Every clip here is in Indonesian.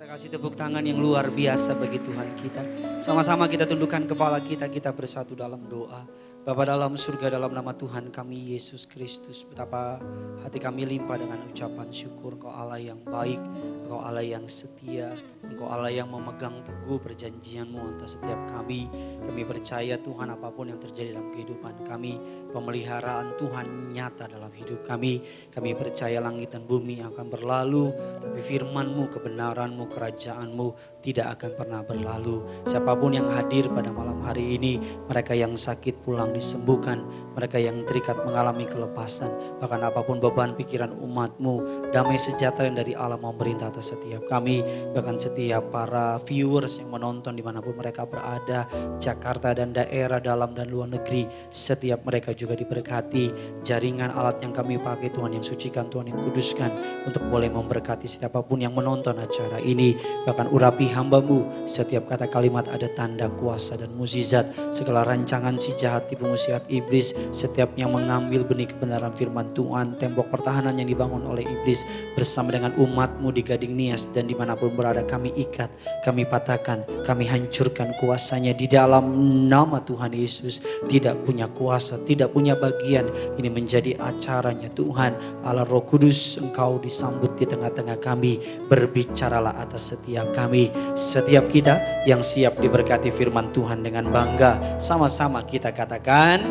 Kita kasih tepuk tangan yang luar biasa bagi Tuhan kita. Sama-sama kita tundukkan kepala kita, kita bersatu dalam doa. Bapa dalam surga, dalam nama Tuhan kami Yesus Kristus, betapa hati kami limpah dengan ucapan syukur. Engkau Allah yang baik, Engkau Allah yang setia, Engkau Allah yang memegang teguh perjanjian-Mu atas setiap kami. Kami percaya Tuhan, apapun yang terjadi dalam kehidupan kami, pemeliharaan Tuhan nyata dalam hidup kami. Kami percaya langit dan bumi akan berlalu, tapi firman-Mu, kebenaran-Mu, kerajaan-Mu tidak akan pernah berlalu. Siapapun yang hadir pada malam hari ini, mereka yang sakit pulang disembuhkan, mereka yang terikat mengalami kelepasan, bahkan apapun beban pikiran umat-Mu, damai sejahtera yang dari Allah memerintah atas setiap kami, bahkan setiap para viewers yang menonton dimanapun mereka berada, Jakarta dan daerah dalam dan luar negeri, setiap mereka juga diberkati. Jaringan alat yang kami pakai Tuhan yang sucikan, Tuhan yang kuduskan, untuk boleh memberkati siapapun yang menonton acara ini, bahkan urapi hamba-Mu, setiap kata kalimat ada tanda kuasa dan mukjizat, segala rancangan si jahat tipu musyiat iblis, setiap yang mengambil benih kebenaran firman Tuhan, tembok pertahanan yang dibangun oleh iblis bersama dengan umat-Mu di Gading Nias dan dimanapun berada, kami ikat, kami patahkan, kami hancurkan kuasanya di dalam nama Tuhan Yesus. Tidak punya kuasa, tidak punya bagian. Ini menjadi acaranya Tuhan Allah Roh Kudus, Engkau disambut di tengah-tengah kami, berbicaralah atas setiap kami, setiap kita yang siap diberkati firman Tuhan dengan bangga. Sama-sama kita katakan,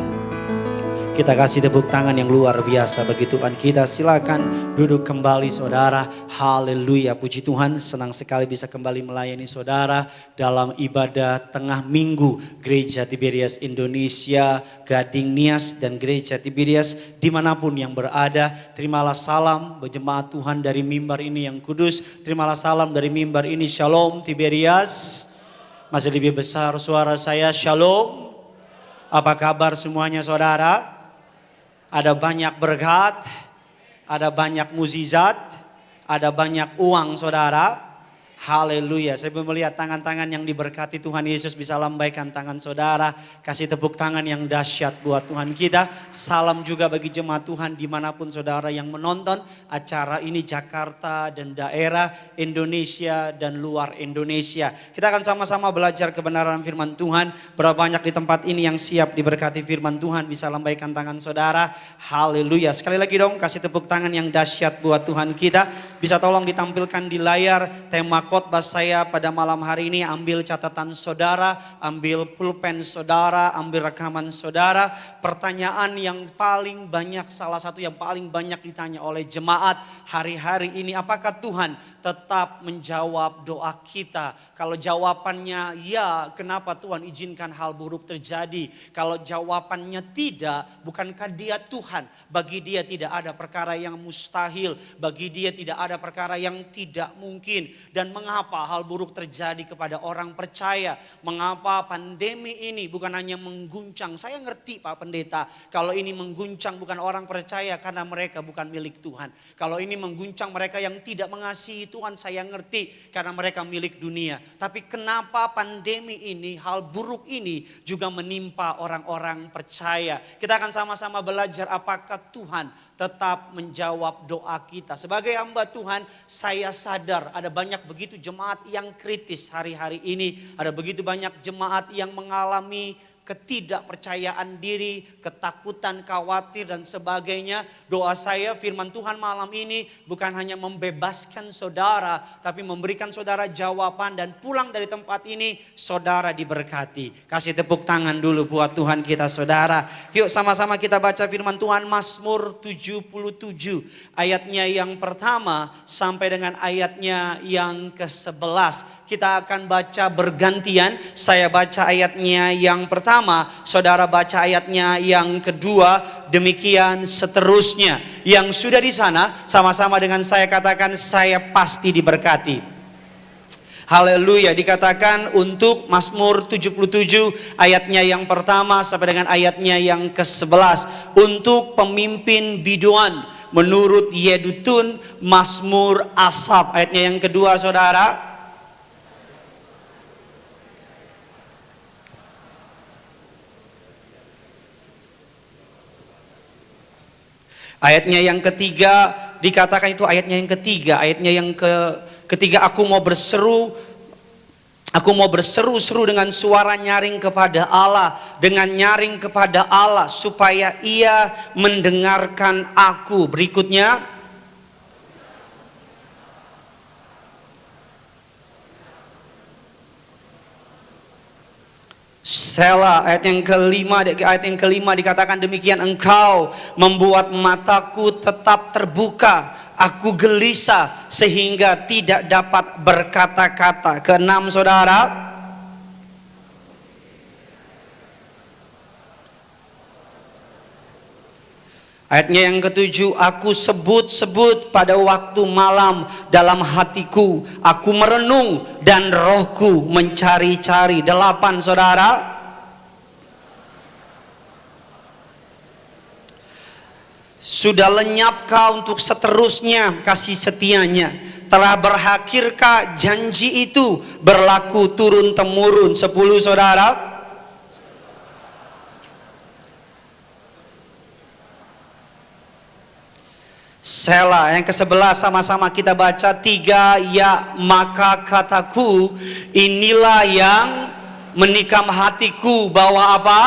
kita kasih tepuk tangan yang luar biasa bagi Tuhan kita. Silakan duduk kembali saudara. Haleluya, puji Tuhan, senang sekali bisa kembali melayani saudara dalam ibadah tengah minggu Gereja Tiberias Indonesia, Gading Nias dan Gereja Tiberias dimanapun yang berada. Terimalah salam berjemaat Tuhan dari mimbar ini yang kudus. Terimalah salam dari mimbar ini. Shalom Tiberias. Masih lebih besar suara saya, shalom. Apa kabar semuanya saudara? Ada banyak berkat, ada banyak mukjizat, ada banyak uang saudara. Haleluya. Saya melihat tangan-tangan yang diberkati Tuhan Yesus, bisa lambaikan tangan saudara. Kasih tepuk tangan yang dahsyat buat Tuhan kita. Salam juga bagi jemaat Tuhan dimanapun saudara yang menonton acara ini, Jakarta dan daerah, Indonesia dan luar Indonesia. Kita akan sama-sama belajar kebenaran firman Tuhan. Berapa banyak di tempat ini yang siap diberkati firman Tuhan, bisa lambaikan tangan saudara. Haleluya. Sekali lagi dong, kasih tepuk tangan yang dahsyat buat Tuhan kita. Bisa tolong ditampilkan di layar tema khotbah saya pada malam hari ini. Ambil catatan saudara, ambil pulpen saudara, ambil rekaman saudara. Pertanyaan yang paling banyak, salah satu yang paling banyak ditanya oleh jemaat hari-hari ini, apakah Tuhan tetap menjawab doa kita? Kalau jawabannya ya, kenapa Tuhan izinkan hal buruk terjadi? Kalau jawabannya tidak, bukankah Dia Tuhan? Bagi Dia tidak ada perkara yang mustahil, bagi Dia tidak ada perkara yang tidak mungkin. Dan mengapa hal buruk terjadi kepada orang percaya? Mengapa pandemi ini bukan hanya mengguncang? Saya ngerti Pak Pendeta, kalau ini mengguncang bukan orang percaya karena mereka bukan milik Tuhan. Kalau ini mengguncang mereka yang tidak mengasihi Tuhan, saya ngerti karena mereka milik dunia. Tapi kenapa pandemi ini, hal buruk ini juga menimpa orang-orang percaya? Kita akan sama-sama belajar apakah Tuhan tetap menjawab doa kita. Sebagai hamba Tuhan, saya sadar ada banyak begitu jemaat yang kritis hari-hari ini. Ada begitu banyak jemaat yang mengalami ketidakpercayaan diri, ketakutan, khawatir dan sebagainya. Doa saya firman Tuhan malam ini bukan hanya membebaskan saudara, tapi memberikan saudara jawaban dan pulang dari tempat ini saudara diberkati. Kasih tepuk tangan dulu buat Tuhan kita saudara. Yuk sama-sama kita baca firman Tuhan Mazmur 77 ayatnya yang pertama sampai dengan ayatnya yang ke-11. Kita akan baca bergantian. Saya baca ayatnya yang pertama, saudara baca ayatnya yang kedua, demikian seterusnya. Yang sudah di sana sama-sama dengan saya katakan, saya pasti diberkati. Haleluya. Dikatakan untuk Mazmur 77 ayatnya yang pertama sampai dengan ayatnya yang ke-11. Untuk pemimpin biduan menurut Yedutun Mazmur Asaf. Ayatnya yang kedua saudara. Ayatnya yang ketiga dikatakan itu ayatnya yang ketiga, ayatnya yang Ketika aku mau berseru-seru dengan suara nyaring kepada Allah, dengan nyaring kepada Allah supaya Ia mendengarkan aku. Berikutnya, Selah, ayat yang kelima dikatakan demikian, engkau membuat mataku tetap terbuka, aku gelisah sehingga tidak dapat berkata-kata. Keenam, saudara, ayatnya yang ketujuh, aku sebut-sebut pada waktu malam dalam hatiku, aku merenung dan rohku mencari-cari. Delapan, saudara, sudah lenyapkah untuk seterusnya kasih setianya? Telah berakhirkah janji itu berlaku turun-temurun? 10, saudara. Selah, yang ke-11 sama-sama kita baca. 3, ya maka kataku, inilah yang menikam hatiku, bahwa apa?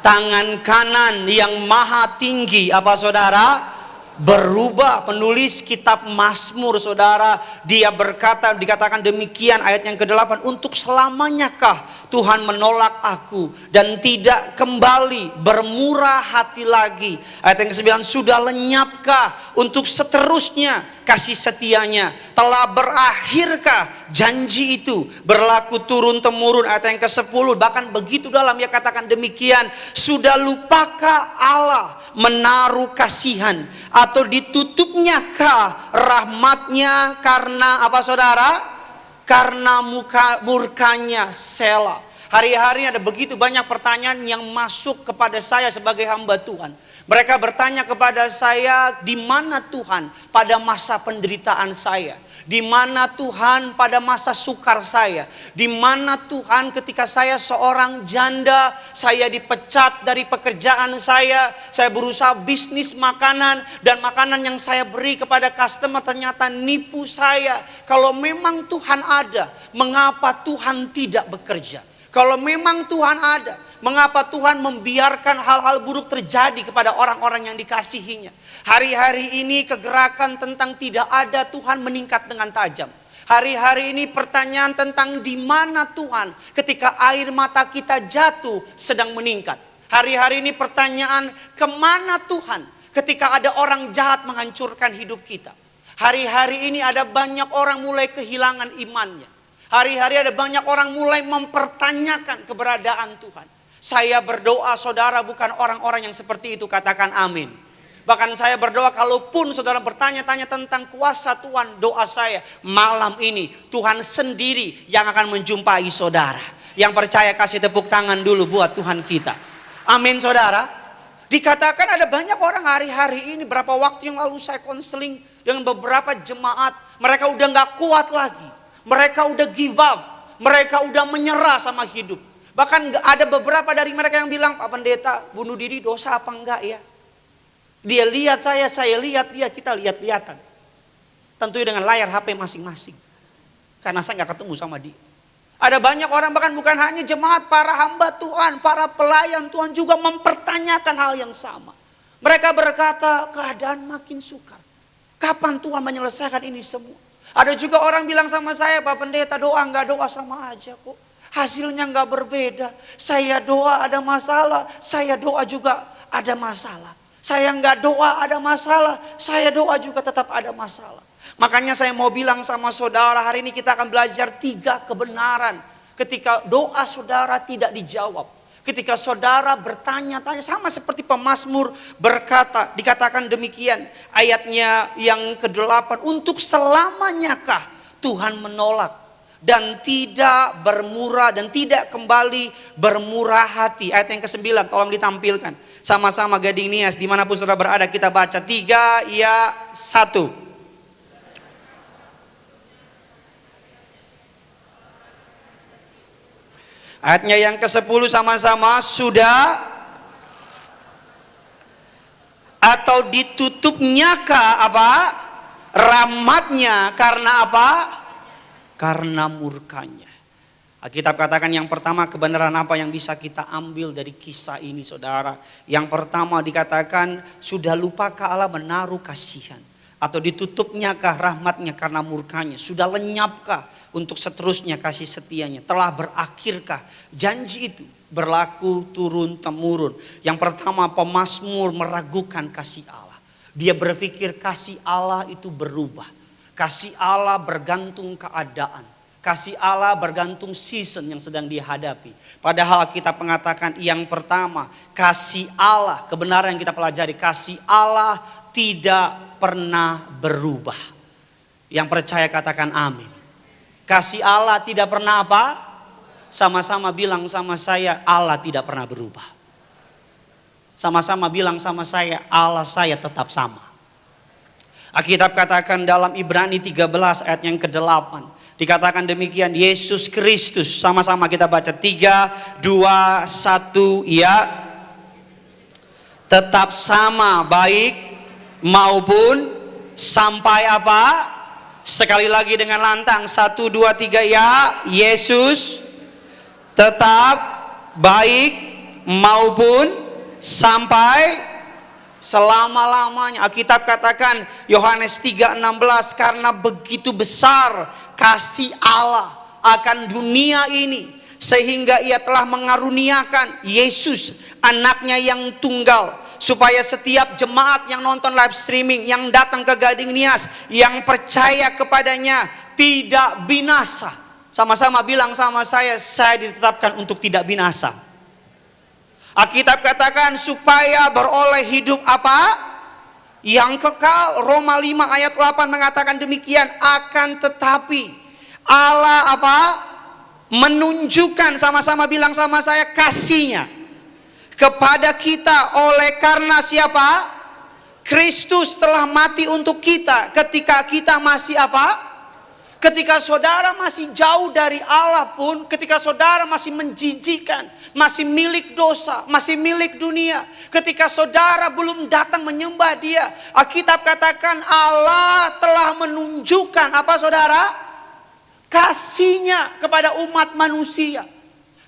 Tangan kanan yang maha tinggi, apa saudara? Berubah. Penulis kitab Mazmur, saudara, dia berkata, dikatakan demikian ayat yang ke-8, untuk selamanyakah Tuhan menolak aku dan tidak kembali bermurah hati lagi. Ayat yang ke-9, sudah lenyapkah untuk seterusnya kasih setianya? Telah berakhirkah janji itu berlaku turun-temurun? Ayat yang ke-10, bahkan begitu dalam, ia katakan demikian, sudah lupakah Allah menaruh kasihan, atau ditutupnyakah rahmatnya karena apa, saudara? Karena murkanya. Selah. Hari-hari ada begitu banyak pertanyaan yang masuk kepada saya sebagai hamba Tuhan. Mereka bertanya kepada saya, di mana Tuhan pada masa penderitaan saya? Di mana Tuhan pada masa sukar saya? Di mana Tuhan ketika saya seorang janda, saya dipecat dari pekerjaan saya berusaha bisnis makanan, dan makanan yang saya beri kepada customer ternyata nipu saya. Kalau memang Tuhan ada, mengapa Tuhan tidak bekerja? Kalau memang Tuhan ada, mengapa Tuhan membiarkan hal-hal buruk terjadi kepada orang-orang yang dikasihinya? Hari-hari ini kegerakan tentang tidak ada Tuhan meningkat dengan tajam. Hari-hari ini pertanyaan tentang di mana Tuhan ketika air mata kita jatuh sedang meningkat. Hari-hari ini pertanyaan, kemana Tuhan ketika ada orang jahat menghancurkan hidup kita. Hari-hari ini ada banyak orang mulai kehilangan imannya. Hari-hari ada banyak orang mulai mempertanyakan keberadaan Tuhan. Saya berdoa, saudara, bukan orang-orang yang seperti itu, katakan amin. Bahkan saya berdoa, kalaupun saudara bertanya-tanya tentang kuasa Tuhan, doa saya malam ini Tuhan sendiri yang akan menjumpai saudara. Yang percaya kasih tepuk tangan dulu buat Tuhan kita. Amin, saudara. Dikatakan ada banyak orang hari-hari ini, berapa waktu yang lalu saya konseling dengan beberapa jemaat, mereka udah gak kuat lagi. Mereka udah give up, mereka udah menyerah sama hidup. Bahkan ada beberapa dari mereka yang bilang, Pak Pendeta, bunuh diri dosa apa enggak ya? Dia lihat saya lihat dia, kita lihat-lihatan. Tentunya dengan layar HP masing-masing. Karena saya gak ketemu sama dia. Ada banyak orang, bahkan bukan hanya jemaat, para hamba Tuhan, para pelayan Tuhan juga mempertanyakan hal yang sama. Mereka berkata, keadaan makin sukar. Kapan Tuhan menyelesaikan ini semua? Ada juga orang bilang sama saya, Pak Pendeta, doa nggak doa sama aja kok. Hasilnya nggak berbeda. Saya doa ada masalah, saya doa juga ada masalah. Saya nggak doa ada masalah, saya doa juga tetap ada masalah. Makanya saya mau bilang sama saudara, hari ini kita akan belajar 3 kebenaran ketika doa saudara tidak dijawab. Ketika saudara bertanya-tanya, sama seperti pemazmur berkata, dikatakan demikian ayatnya yang ke-8, untuk selamanyakah Tuhan menolak dan tidak bermurah dan tidak kembali bermurah hati? Ayat yang ke-9 tolong ditampilkan sama-sama Gading Nias, dimanapun saudara berada, kita baca 3, ya 1. Ayatnya yang ke-10 sama-sama, sudah atau ditutupnyakah apa? Rahmatnya karena apa? karena murkanya. Alkitab katakan yang pertama, kebenaran apa yang bisa kita ambil dari kisah ini saudara? Yang pertama dikatakan, sudah lupakah Allah menaruh kasihan? Atau ditutupnyakah rahmatnya karena murkanya? Sudah lenyapkah untuk seterusnya kasih setianya? Telah berakhirkah janji itu? Berlaku turun temurun. Yang pertama, pemazmur meragukan kasih Allah. Dia berpikir kasih Allah itu berubah. Kasih Allah bergantung keadaan. Kasih Allah bergantung season yang sedang dihadapi. Padahal kita mengatakan yang pertama, kasih Allah, kebenaran yang kita pelajari, kasih Allah tidak pernah berubah. Yang percaya katakan amin. Kasih Allah tidak pernah apa? Sama-sama bilang sama saya, Allah tidak pernah berubah. Sama-sama bilang sama saya, Allah saya tetap sama. Alkitab katakan dalam Ibrani 13 ayat yang ke-8. Dikatakan demikian, Yesus Kristus, sama-sama kita baca 3, 2, 1, ya. Tetap sama baik maupun sampai apa? Sekali lagi dengan lantang, 1, 2, 3, ya. Yesus tetap baik maupun sampai selama-lamanya. Alkitab katakan Yohanes 3:16, karena begitu besar kasih Allah akan dunia ini sehingga ia telah mengaruniakan Yesus anaknya yang tunggal, supaya setiap jemaat yang nonton live streaming, yang datang ke Gading Nias, yang percaya kepadanya tidak binasa. Sama-sama bilang sama saya ditetapkan untuk tidak binasa. Alkitab katakan supaya beroleh hidup apa? Yang kekal. Roma 5 ayat 8 mengatakan demikian. Akan tetapi Allah apa? Menunjukkan, sama-sama bilang sama saya, kasihnya kepada kita oleh karena siapa? Kristus telah mati untuk kita ketika kita masih apa? Ketika saudara masih jauh dari Allah pun, ketika saudara masih menjijikan, masih milik dosa, masih milik dunia, ketika saudara belum datang menyembah Dia, Alkitab katakan Allah telah menunjukkan apa saudara? Kasih-Nya kepada umat manusia.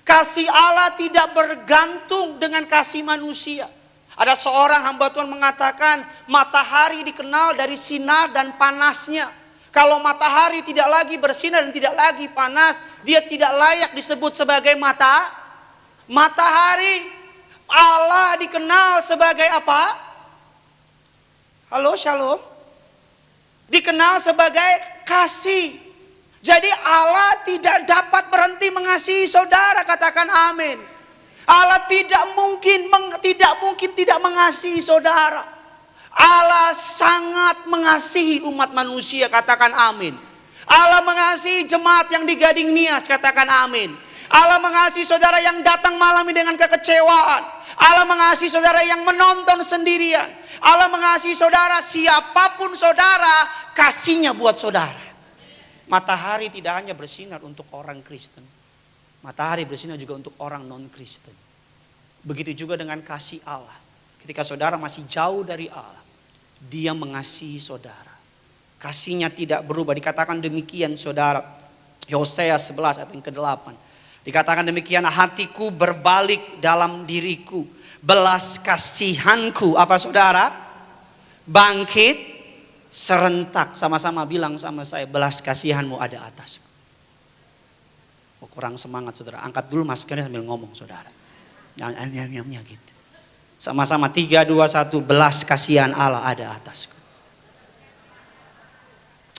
Kasih Allah tidak bergantung dengan kasih manusia. Ada seorang hamba Tuhan mengatakan matahari dikenal dari sinar dan panasnya. Kalau matahari tidak lagi bersinar dan tidak lagi panas, dia tidak layak disebut sebagai matahari. Allah dikenal sebagai apa? Halo, shalom. Dikenal sebagai kasih. Jadi Allah tidak dapat berhenti mengasihi saudara, katakan amin. Allah tidak mungkin tidak mengasihi saudara. Allah sangat mengasihi umat manusia, katakan amin. Allah mengasihi jemaat yang di Gading Nias, katakan amin. Allah mengasihi saudara yang datang malam ini dengan kekecewaan. Allah mengasihi saudara yang menonton sendirian. Allah mengasihi saudara siapapun saudara, kasih-Nya buat saudara. Matahari tidak hanya bersinar untuk orang Kristen. Matahari bersinar juga untuk orang non-Kristen. Begitu juga dengan kasih Allah. Ketika saudara masih jauh dari Allah, Dia mengasihi saudara. Kasih-Nya tidak berubah. Dikatakan demikian saudara. Hosea 11 ayat yang ke-8. Dikatakan demikian, hatiku berbalik dalam diriku. Belas kasihanku, apa saudara? Bangkit serentak. Sama-sama bilang sama saya, belas kasihanmu ada atasku. Oh, kurang semangat saudara. Angkat dulu maskernya sambil ngomong saudara. Nyam-nyam gitu. Sama-sama 3, 2, 1, belas kasihan Allah ada atasku.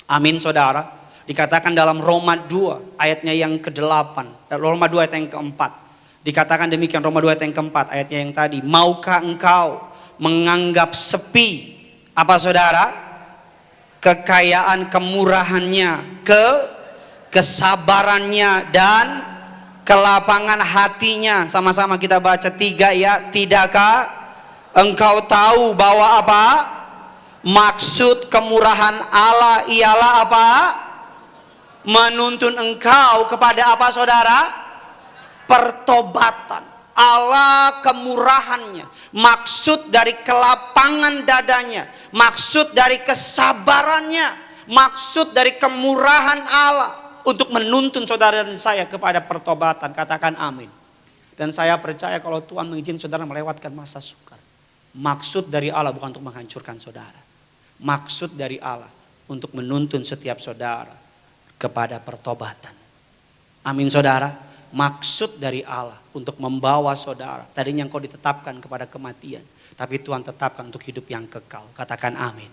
Amin saudara. Dikatakan dalam Roma 2 ayatnya yang ke-8. Roma 2 ayat yang ke-4. Dikatakan demikian, Roma 2 ayat yang ke-4 ayatnya yang tadi. Maukah engkau menganggap sepi, apa saudara? Kekayaan kemurahannya, kesabarannya dan kelapangan hatinya. Sama-sama kita baca 3 ya. Tidakkah engkau tahu bahwa apa? Maksud kemurahan Allah ialah apa? Menuntun engkau kepada apa saudara? Pertobatan. Allah kemurahannya. Maksud dari kelapangan dadanya. Maksud dari kesabarannya. Maksud dari kemurahan Allah untuk menuntun saudara dan saya kepada pertobatan. Katakan amin. Dan saya percaya kalau Tuhan mengizinkan saudara melewatkan masa sukar. Maksud dari Allah bukan untuk menghancurkan saudara. Maksud dari Allah untuk menuntun setiap saudara kepada pertobatan. Amin saudara. Maksud dari Allah untuk membawa saudara. Tadinya engkau ditetapkan kepada kematian. Tapi Tuhan tetapkan untuk hidup yang kekal. Katakan amin.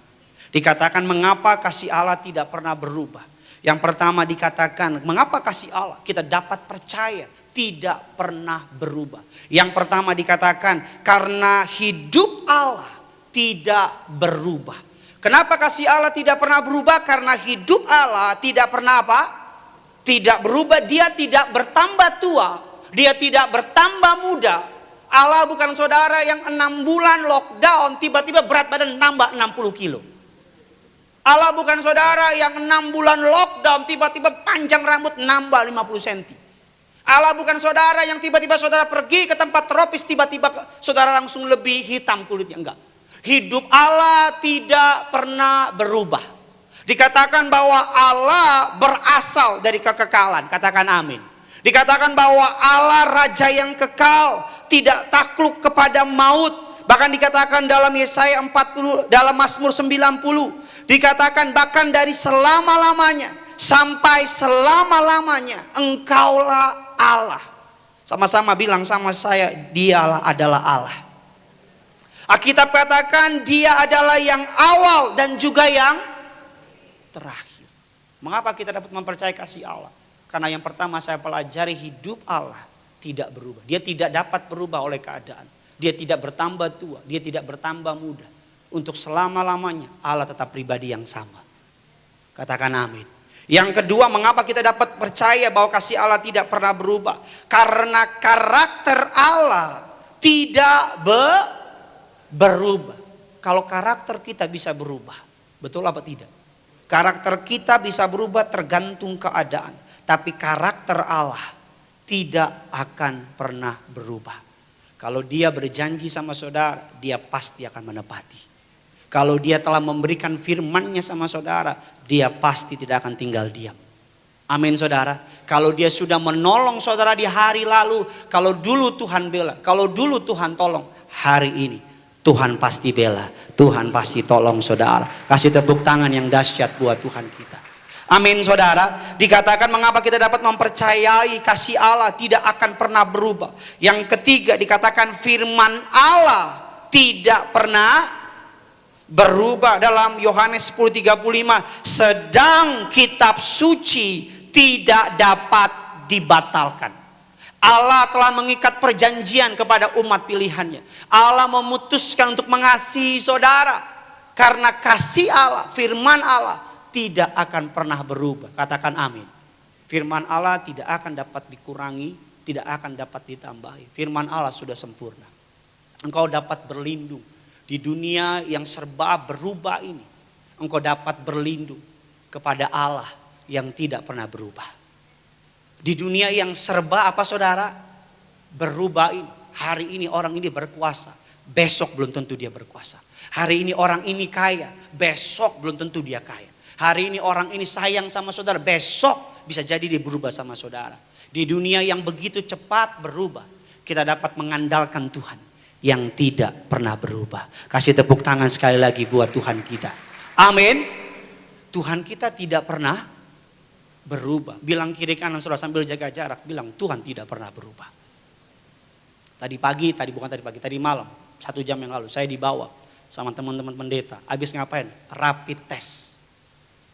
Dikatakan mengapa kasih Allah tidak pernah berubah. Yang pertama dikatakan mengapa kasih Allah kita dapat percaya tidak pernah berubah. Yang pertama dikatakan karena hidup Allah tidak berubah. Kenapa kasih Allah tidak pernah berubah? Karena hidup Allah tidak pernah apa? Tidak berubah. Dia tidak bertambah tua. Dia tidak bertambah muda. Allah bukan saudara yang 6 bulan lockdown tiba-tiba berat badan nambah 60 kilo. Allah bukan saudara yang 6 bulan lockdown tiba-tiba panjang rambut nambah 50 cm. Allah bukan saudara yang tiba-tiba saudara pergi ke tempat tropis tiba-tiba saudara langsung lebih hitam kulitnya. Enggak. Hidup Allah tidak pernah berubah. Dikatakan bahwa Allah berasal dari kekekalan. Katakan amin. Dikatakan bahwa Allah raja yang kekal, tidak takluk kepada maut. Bahkan dikatakan dalam Yesaya 40, dalam Mazmur 90. Dikatakan bahkan dari selama-lamanya sampai selama-lamanya engkaulah Allah. Sama-sama bilang sama saya, dialah adalah Allah. Alkitab katakan dia adalah yang awal dan juga yang terakhir. Mengapa kita dapat mempercayai kasih Allah? Karena yang pertama saya pelajari hidup Allah tidak berubah. Dia tidak dapat berubah oleh keadaan. Dia tidak bertambah tua, dia tidak bertambah muda. Untuk selama-lamanya Allah tetap pribadi yang sama. Katakan amin. Yang kedua, mengapa kita dapat percaya bahwa kasih Allah tidak pernah berubah? Karena karakter Allah tidak berubah. Kalau karakter kita bisa berubah, betul apa tidak? Karakter kita bisa berubah tergantung keadaan. Tapi karakter Allah tidak akan pernah berubah. Kalau dia berjanji sama saudara, dia pasti akan menepati. Kalau dia telah memberikan firman-Nya sama saudara, dia pasti tidak akan tinggal diam. Amin saudara. Kalau dia sudah menolong saudara di hari lalu, kalau dulu Tuhan bela, kalau dulu Tuhan tolong, hari ini Tuhan pasti bela, Tuhan pasti tolong saudara. Kasih tepuk tangan yang dahsyat buat Tuhan kita. Amin saudara. Dikatakan mengapa kita dapat mempercayai kasih Allah tidak akan pernah berubah. Yang ketiga dikatakan firman Allah tidak pernah berubah. Dalam Yohanes 10:35, sedang kitab suci tidak dapat dibatalkan. Allah telah mengikat perjanjian kepada umat pilihannya. Allah memutuskan untuk mengasihi saudara. Karena kasih Allah, firman Allah tidak akan pernah berubah. Katakan amin. Firman Allah tidak akan dapat dikurangi, tidak akan dapat ditambahi. Firman Allah sudah sempurna. Engkau dapat berlindung di dunia yang serba berubah ini. Engkau dapat berlindung kepada Allah yang tidak pernah berubah. Di dunia yang serba apa saudara? Berubah ini. Hari ini orang ini berkuasa, besok belum tentu dia berkuasa. Hari ini orang ini kaya, besok belum tentu dia kaya. Hari ini orang ini sayang sama saudara, besok bisa jadi dia berubah sama saudara. Di dunia yang begitu cepat berubah, kita dapat mengandalkan Tuhan yang tidak pernah berubah. Kasih tepuk tangan sekali lagi buat Tuhan kita. Amin. Tuhan kita tidak pernah berubah. Bilang kiri kanan saudara sambil jaga jarak, bilang Tuhan tidak pernah berubah. Tadi malam, 1 jam yang lalu saya dibawa sama teman-teman pendeta. Habis ngapain? Rapid test.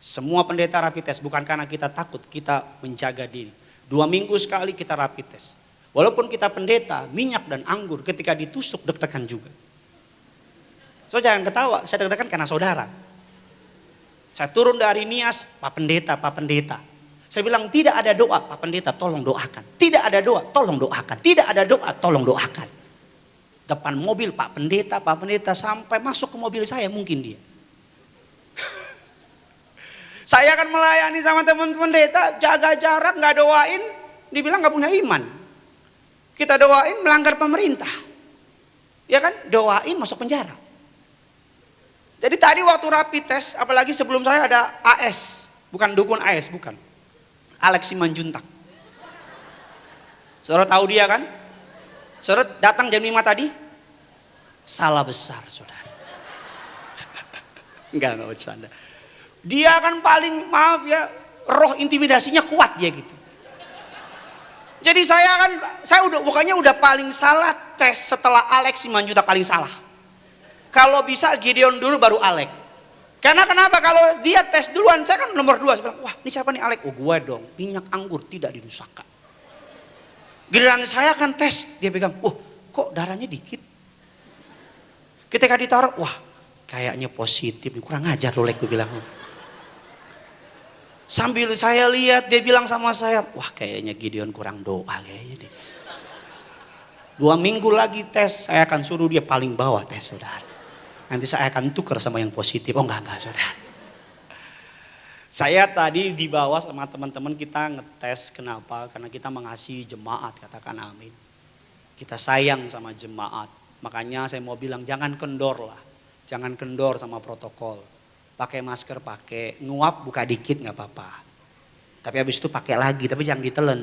Semua pendeta rapid test, bukan karena kita takut, kita menjaga diri. 2 minggu sekali kita rapid test. Walaupun kita pendeta, minyak dan anggur ketika ditusuk deg-degan juga. So jangan ketawa, saya deg-degan karena saudara. Saya turun dari Nias, Pak Pendeta. Saya bilang tidak ada doa, Pak Pendeta tolong doakan. Tidak ada doa, tolong doakan. Tidak ada doa, tolong doakan. Depan mobil Pak Pendeta sampai masuk ke mobil saya mungkin dia. Saya akan melayani sama teman-teman pendeta, jaga jarak, gak doain, dibilang gak punya iman. Kita doain melanggar pemerintah. Ya kan, doain masuk penjara. Jadi tadi waktu rapid test, apalagi sebelum saya ada AS, bukan dukun AS, bukan. Alex Simanjuntak. Saudara tahu dia kan? Saudara datang jam 5 tadi? Salah besar saudara. Enggak bercanda. Dia kan paling, maaf ya, roh intimidasinya kuat dia gitu. Jadi saya udah paling salah tes setelah Alex Simanjuntak paling salah. Kalau bisa Gideon dulu baru Alex. Karena kenapa? Kalau dia tes duluan, saya kan nomor 2. Saya bilang, wah ini siapa nih Alex? Oh gue dong, minyak anggur tidak dirusakkan. Giliran saya kan tes, dia pegang, kok darahnya dikit. Ketika ditaruh, wah kayaknya positif, kurang ajar Lek, gue bilang. Sambil saya lihat, dia bilang sama saya, wah kayaknya Gideon kurang doa kayaknya deh. 2 minggu lagi tes, saya akan suruh dia paling bawah tes saudara. Nanti saya akan tukar sama yang positif. Oh enggak saudara. Saya tadi di bawah sama teman-teman kita ngetes, kenapa? Karena kita mengasihi jemaat, katakan amin. Kita sayang sama jemaat. Makanya saya mau bilang jangan kendor lah. Jangan kendor sama protokol. Pakai masker pakai, nguap buka dikit nggak apa-apa. Tapi habis itu pakai lagi, tapi jangan ditelen.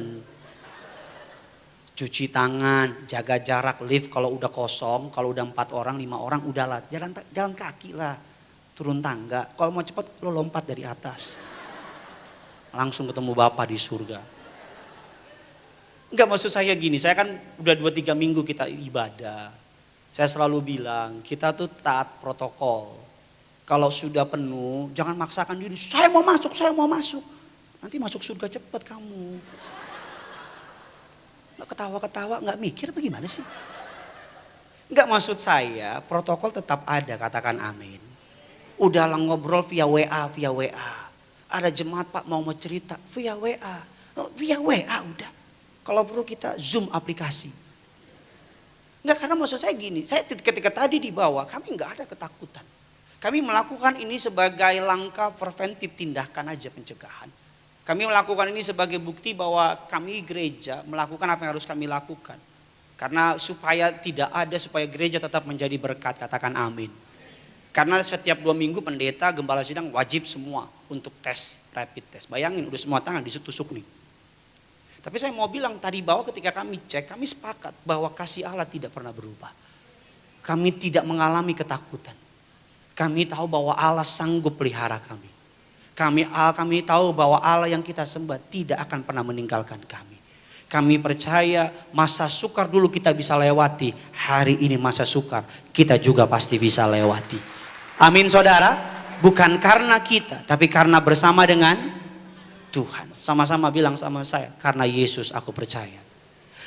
Cuci tangan, jaga jarak, lift kalau udah kosong, kalau udah 4 orang, 5 orang udahlah, jalan kaki lah. Turun tangga, kalau mau cepat lo lompat dari atas. Langsung ketemu Bapa di surga. Enggak, maksud saya gini, saya kan udah 2-3 minggu kita ibadah. Saya selalu bilang, kita tuh taat protokol. Kalau sudah penuh, jangan maksakan diri, saya mau masuk. Nanti masuk surga cepat kamu. Nggak ketawa-ketawa, nggak mikir apa gimana sih? Enggak, maksud saya protokol tetap ada, katakan amin. Udah lah ngobrol via WA. Ada jemaat Pak mau cerita via WA. Via WA udah. Kalau perlu kita Zoom aplikasi. Enggak, karena maksud saya gini, saya ketika tadi di bawah kami enggak ada ketakutan. Kami melakukan ini sebagai langkah preventif, tindakan aja pencegahan. Kami melakukan ini sebagai bukti bahwa kami gereja melakukan apa yang harus kami lakukan. Karena supaya gereja tetap menjadi berkat, katakan amin. Karena setiap 2 minggu pendeta, gembala sidang wajib semua untuk tes, rapid test. Bayangin udah semua tangan ditusuk nih. Tapi saya mau bilang tadi bahwa ketika kami cek, kami sepakat bahwa kasih Allah tidak pernah berubah. Kami tidak mengalami ketakutan. Kami tahu bahwa Allah sanggup pelihara kami. Kami tahu bahwa Allah yang kita sembah tidak akan pernah meninggalkan kami. Kami percaya masa sukar dulu kita bisa lewati. Hari ini masa sukar kita juga pasti bisa lewati. Amin saudara, bukan karena kita, tapi karena bersama dengan Tuhan. Sama-sama bilang sama saya, karena Yesus aku percaya.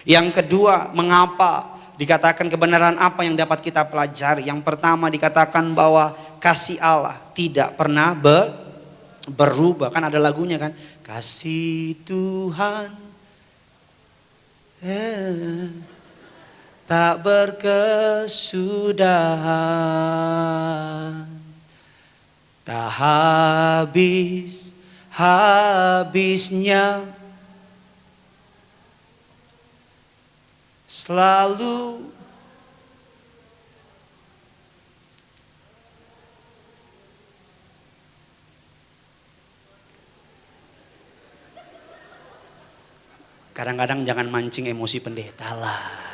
Yang kedua, mengapa dikatakan kebenaran apa yang dapat kita pelajari? Yang pertama dikatakan bahwa kasih Allah tidak pernah berubah. Kan ada lagunya kan, kasih Tuhan tak berkesudahan, tak habisnya, selalu kadang-kadang jangan mancing emosi pendeta lah.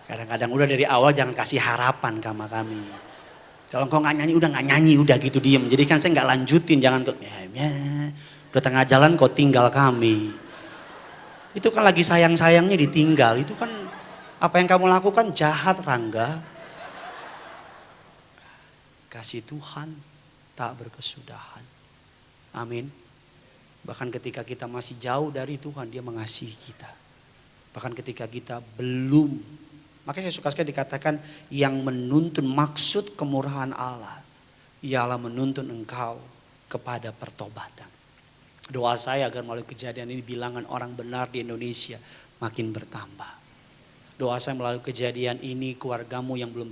Kadang-kadang udah dari awal jangan kasih harapan sama kami. Kalau engkau nggak nyanyi, udah gitu diem. Jadi kan saya nggak lanjutin, jangan tuh, udah tengah jalan kau tinggal kami. Itu kan lagi sayang-sayangnya ditinggal. Itu kan apa yang kamu lakukan jahat, Rangga. Kasih Tuhan tak berkesudahan. Amin. Bahkan ketika kita masih jauh dari Tuhan, Dia mengasihi kita. Bahkan ketika kita belum. Makanya saya suka sekali dikatakan yang menuntun maksud kemurahan Allah. Ialah menuntun engkau kepada pertobatan. Doa saya agar melalui kejadian ini bilangan orang benar di Indonesia makin bertambah. Doa saya melalui kejadian ini keluargamu yang belum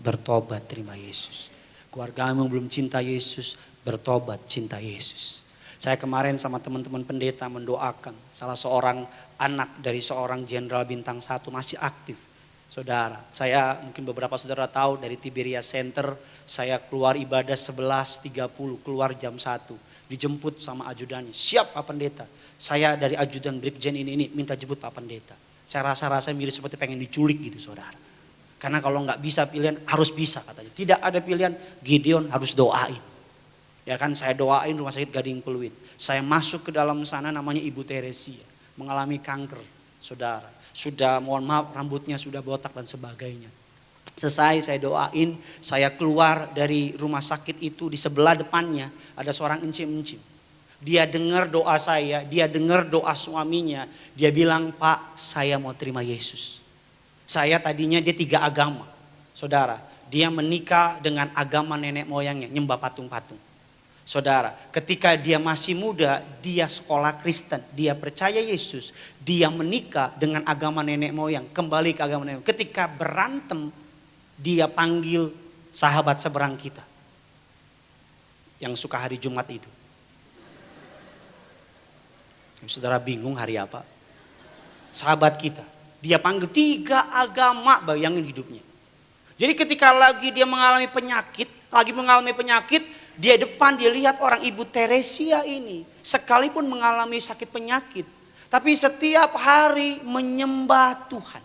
bertobat terima Yesus. Keluargamu yang belum cinta Yesus, bertobat cinta Yesus. Saya kemarin sama teman-teman pendeta mendoakan salah seorang anak dari seorang jenderal bintang 1 masih aktif. Saudara, saya mungkin beberapa saudara tahu dari Tiberias Center, saya keluar ibadah 11.30, keluar jam 1. Dijemput sama ajudannya, siap Pak Pendeta. Saya dari ajudan Brigjen ini minta jemput Pak Pendeta. Saya rasa mirip seperti pengen diculik gitu saudara. Karena kalau nggak bisa pilihan harus bisa katanya. Tidak ada pilihan, Gideon harus doain. Ya kan, saya doain rumah sakit Gading Pluit. Saya masuk ke dalam sana, namanya Ibu Teresia. Mengalami kanker saudara. Sudah mohon maaf rambutnya sudah botak dan sebagainya. Selesai saya doain, saya keluar dari rumah sakit itu, di sebelah depannya ada seorang encim-encim. Dia dengar doa saya, dia dengar doa suaminya. Dia bilang, Pak saya mau terima Yesus. Saya tadinya dia 3 agama. Saudara, dia menikah dengan agama nenek moyangnya, nyembah patung-patung. Saudara, ketika dia masih muda, dia sekolah Kristen, dia percaya Yesus, dia menikah dengan agama nenek moyang, kembali ke agama nenek moyang. Ketika berantem, dia panggil sahabat seberang kita, yang suka hari Jumat itu. Saudara bingung hari apa? Sahabat kita, dia panggil 3 agama, bayangin hidupnya. Jadi ketika lagi dia mengalami penyakit, dia depan dia lihat orang Ibu Teresia ini sekalipun mengalami sakit penyakit, tapi setiap hari menyembah Tuhan.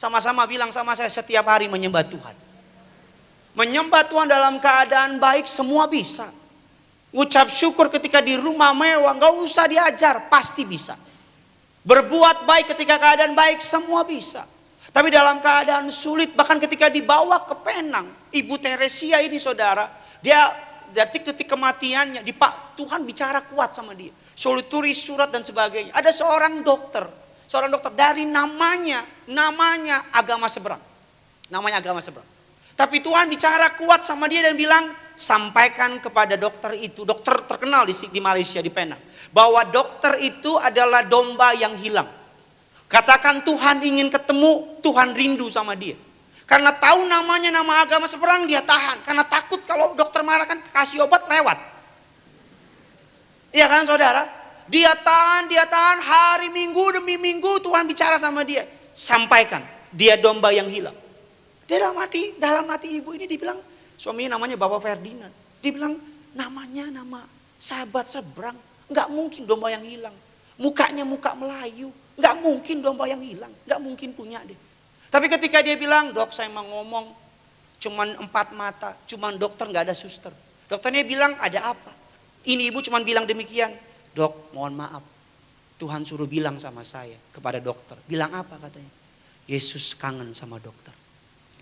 Sama-sama bilang sama saya, setiap hari menyembah Tuhan. Menyembah Tuhan dalam keadaan baik semua bisa. Ngucap syukur ketika di rumah mewah, gak usah diajar, pasti bisa. Berbuat baik ketika keadaan baik semua bisa. Tapi dalam keadaan sulit, bahkan ketika dibawa ke Penang, Ibu Teresia ini saudara, dia detik-detik kematiannya, Tuhan bicara kuat sama dia. Suruh tulis surat dan sebagainya. Ada seorang dokter dari namanya agama seberang. Namanya agama seberang. Tapi Tuhan bicara kuat sama dia dan bilang, sampaikan kepada dokter itu, dokter terkenal di Malaysia, di Penang, bahwa dokter itu adalah domba yang hilang. Katakan Tuhan ingin ketemu, Tuhan rindu sama dia. Karena tahu namanya nama agama seberang, dia tahan. Karena takut kalau dokter marah kan kasih obat lewat. Iya kan saudara? Dia tahan hari Minggu demi Minggu Tuhan bicara sama dia. Sampaikan, dia domba yang hilang. Dalam hati ibu ini dibilang, suaminya namanya Bapak Ferdinand. Dibilang namanya nama sahabat seberang. Enggak mungkin domba yang hilang. Mukanya muka Melayu. Enggak mungkin domba yang hilang. Enggak mungkin punya deh. Tapi ketika dia bilang, dok saya mau ngomong, cuman 4 mata, cuman dokter gak ada suster. Dokternya bilang, ada apa? Ini ibu cuman bilang demikian, dok mohon maaf, Tuhan suruh bilang sama saya, kepada dokter. Bilang apa katanya? Yesus kangen sama dokter.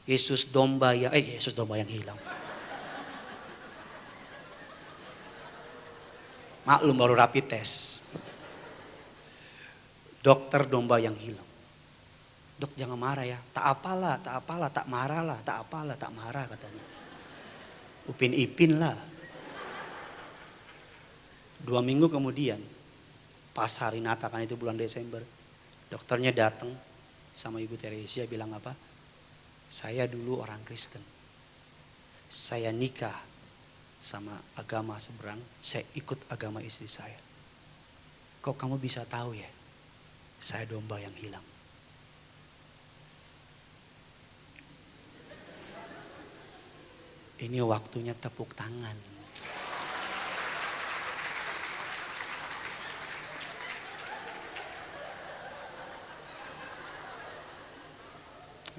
Yesus domba yang hilang. Maklum baru rapid test. Dokter domba yang hilang. Dok jangan marah ya, tak apalah, tak marah lah, tak apalah, tak marah katanya. Upin Ipin lah. 2 minggu kemudian, pas hari Natal kan itu bulan Desember, dokternya datang sama Ibu Teresia bilang apa? Saya dulu orang Kristen, saya nikah sama agama seberang, saya ikut agama istri saya. Kok kamu bisa tahu ya, saya domba yang hilang. Ini waktunya tepuk tangan.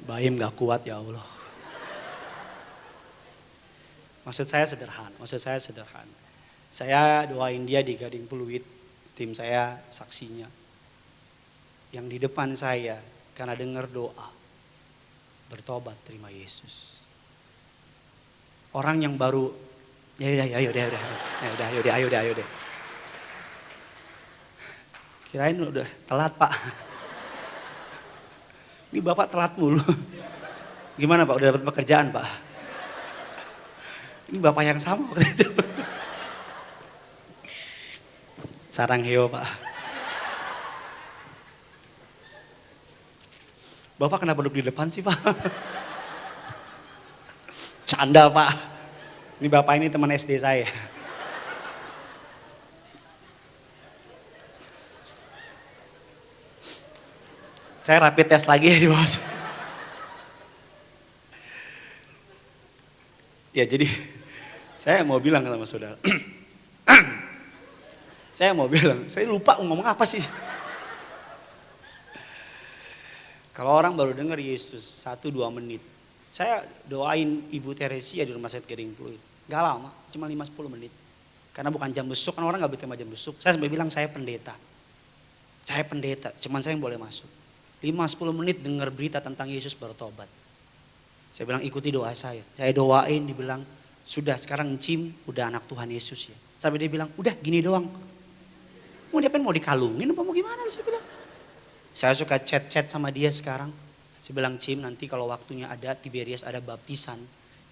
Baim gak kuat ya Allah. Maksud saya sederhana. Saya doain dia di Gading Pluit, tim saya saksinya. Yang di depan saya karena dengar doa, bertobat terima Yesus. Orang yang baru, ayo deh. Kirain udah telat Pak. Ini Bapak telat mulu. Gimana Pak, udah dapat pekerjaan Pak? Ini Bapak yang sama waktu itu. Sarang heo Pak. Bapak kenapa duduk di depan sih Pak? Canda Pak. Ini Bapak ini teman SD saya. Saya rapid test lagi ya di bawah. Ya jadi saya mau bilang sama saudara. Saya mau bilang, saya lupa ngomong apa sih. Kalau orang baru dengar Yesus 1-2 menit. Saya doain Ibu Teresia di rumah sakit Gading Pluit. Gak lama, cuma 5-10 menit. Karena bukan jam besuk, kan orang gak berterima jam besuk. Saya sampai bilang saya pendeta. Saya pendeta, cuman saya yang boleh masuk. 5-10 menit dengar berita tentang Yesus bertobat. Saya bilang ikuti doa saya. Saya doain, dibilang sudah sekarang Cim udah anak Tuhan Yesus ya. Sampai dia bilang udah gini doang. Mau diapain, mau dikalungin apa mau gimana? Saya bilang. Saya suka chat-chat sama dia sekarang. Saya bilang Cim nanti kalau waktunya ada Tiberias ada baptisan.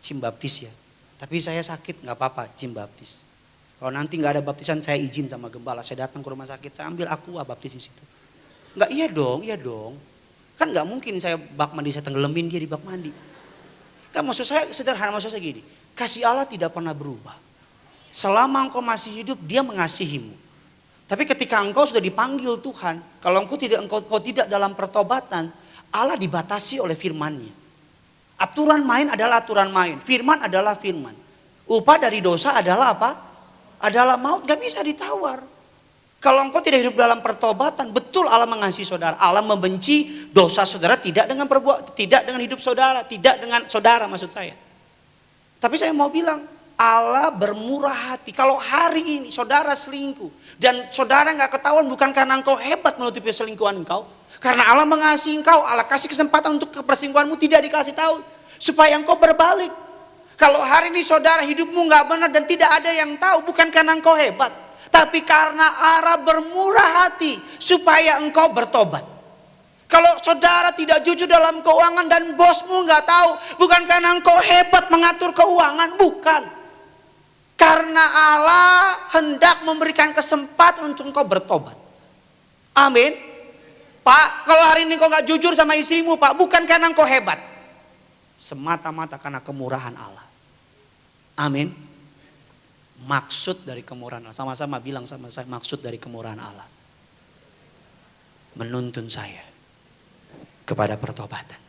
Cim baptis ya. Tapi saya sakit gak apa-apa Cim baptis. Kalau nanti gak ada baptisan saya izin sama gembala. Saya datang ke rumah sakit saya ambil aqua baptis di situ. Enggak, iya dong. Kan gak mungkin saya bak mandi saya tenggelamin dia di bak mandi. Kan maksud saya sederhana, maksud saya gini. Kasih Allah tidak pernah berubah. Selama engkau masih hidup dia mengasihimu. Tapi ketika engkau sudah dipanggil Tuhan, kalau engkau tidak dalam pertobatan, Allah dibatasi oleh firman-Nya. Aturan main adalah aturan main, firman adalah firman. Upah dari dosa adalah apa? Adalah maut, gak bisa ditawar. Kalau engkau tidak hidup dalam pertobatan, betul Allah mengasihi saudara. Allah membenci dosa saudara tidak dengan hidup saudara, tidak dengan saudara maksud saya. Tapi saya mau bilang, Allah bermurah hati. Kalau hari ini saudara selingkuh dan saudara nggak ketahuan bukan karena engkau hebat menutupi selingkuhan engkau, karena Allah mengasihi engkau, Allah kasih kesempatan untuk perselingkuhanmu tidak dikasih tahu supaya engkau berbalik. Kalau hari ini saudara hidupmu nggak benar dan tidak ada yang tahu, bukan karena engkau hebat, tapi karena Allah bermurah hati supaya engkau bertobat. Kalau saudara tidak jujur dalam keuangan dan bosmu nggak tahu, bukan karena engkau hebat mengatur keuangan, bukan. Karena Allah hendak memberikan kesempatan untuk engkau bertobat. Amin. Pak, kalau hari ini engkau gak jujur sama istrimu Pak, bukan karena engkau hebat. Semata-mata karena kemurahan Allah. Amin. Maksud dari kemurahan Allah. Sama-sama bilang sama saya, maksud dari kemurahan Allah. Menuntun saya kepada pertobatan.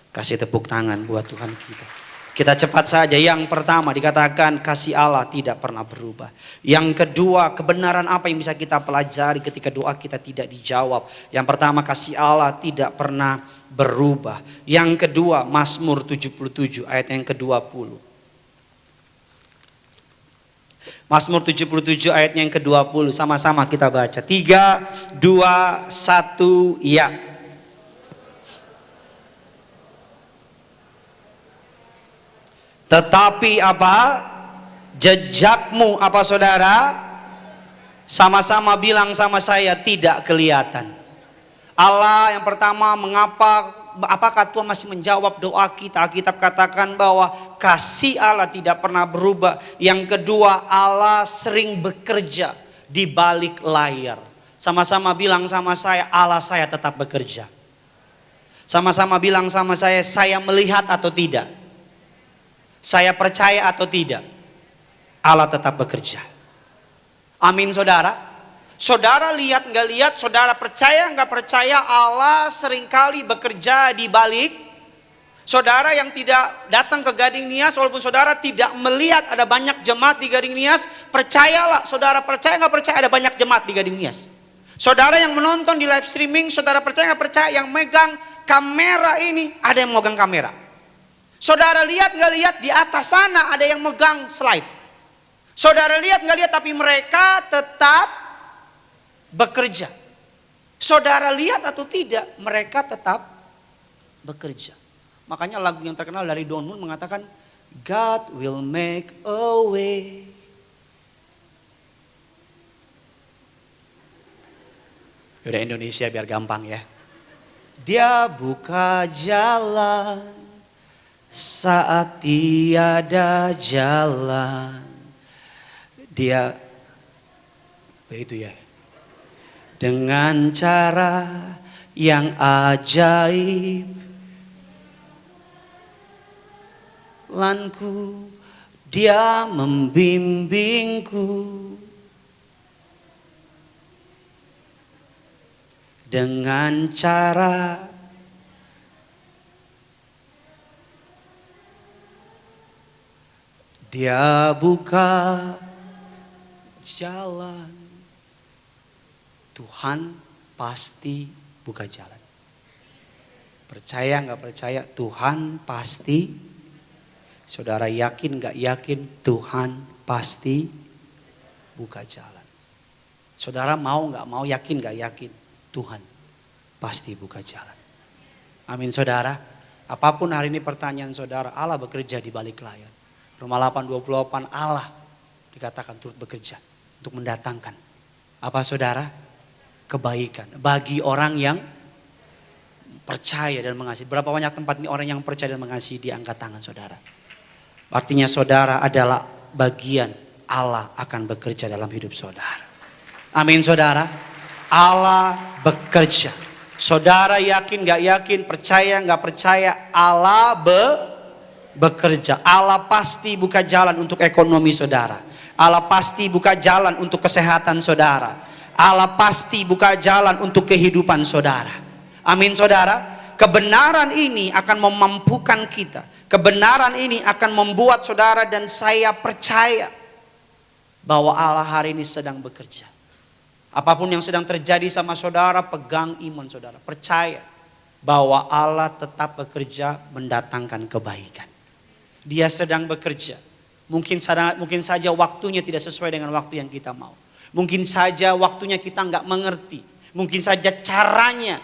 Kasih tepuk tangan buat Tuhan kita. Kita cepat saja. Yang pertama dikatakan kasih Allah tidak pernah berubah. Yang kedua, kebenaran apa yang bisa kita pelajari ketika doa kita tidak dijawab. Yang pertama, kasih Allah tidak pernah berubah. Yang kedua, Mazmur 77 ayat yang ke-20. Mazmur 77 ayat yang ke-20. Sama-sama kita baca. 3, 2, 1, ya. Tetapi apa? Jejakmu apa saudara? Sama-sama bilang sama saya, tidak kelihatan. Allah yang pertama, apakah Tuhan masih menjawab doa kita? Alkitab katakan bahwa kasih Allah tidak pernah berubah. Yang kedua, Allah sering bekerja di balik layar. Sama-sama bilang sama saya, Allah saya tetap bekerja. Sama-sama bilang sama saya melihat atau tidak? Saya percaya atau tidak, Allah tetap bekerja. Amin saudara. Saudara lihat nggak lihat, saudara percaya nggak percaya, Allah seringkali bekerja di balik. Saudara yang tidak datang ke Gading Nias, walaupun saudara tidak melihat ada banyak jemaat di Gading Nias, percayalah, saudara percaya nggak percaya ada banyak jemaat di Gading Nias. Saudara yang menonton di live streaming, saudara percaya nggak percaya yang megang kamera ini ada yang megang kamera. Saudara lihat nggak lihat di atas sana ada yang megang slide. Saudara lihat nggak lihat tapi mereka tetap bekerja. Saudara lihat atau tidak mereka tetap bekerja. Makanya lagu yang terkenal dari Don Moon mengatakan God will make a way. Udah Indonesia biar gampang ya. Dia buka jalan saat tiada jalan. Dia itu ya. Dengan cara yang ajaib, lanku dia membimbingku. Dengan cara Dia buka jalan. Tuhan pasti buka jalan. Percaya nggak percaya, Tuhan pasti. Saudara yakin nggak yakin, Tuhan pasti buka jalan. Saudara mau nggak mau, yakin nggak yakin, Tuhan pasti buka jalan. Amin saudara. Apapun hari ini pertanyaan saudara, Allah bekerja di balik layar. Roma 8:28, Allah dikatakan turut bekerja untuk mendatangkan apa saudara? Kebaikan bagi orang yang percaya dan mengasihi. Berapa banyak tempat ini orang yang percaya dan mengasihi, diangkat tangan saudara. Artinya saudara adalah bagian Allah akan bekerja dalam hidup saudara. Amin saudara. Allah bekerja. Saudara yakin gak yakin, percaya gak percaya, Allah bekerja. Allah pasti buka jalan untuk ekonomi saudara. Allah pasti buka jalan untuk kesehatan saudara. Allah pasti buka jalan untuk kehidupan saudara. Amin saudara. Kebenaran ini akan memampukan kita. Kebenaran ini akan membuat saudara dan saya percaya bahwa Allah hari ini sedang bekerja. Apapun yang sedang terjadi sama saudara, pegang iman saudara. Percaya bahwa Allah tetap bekerja mendatangkan kebaikan. Dia sedang bekerja. Mungkin saja waktunya tidak sesuai dengan waktu yang kita mau. Mungkin saja waktunya kita nggak mengerti. Mungkin saja caranya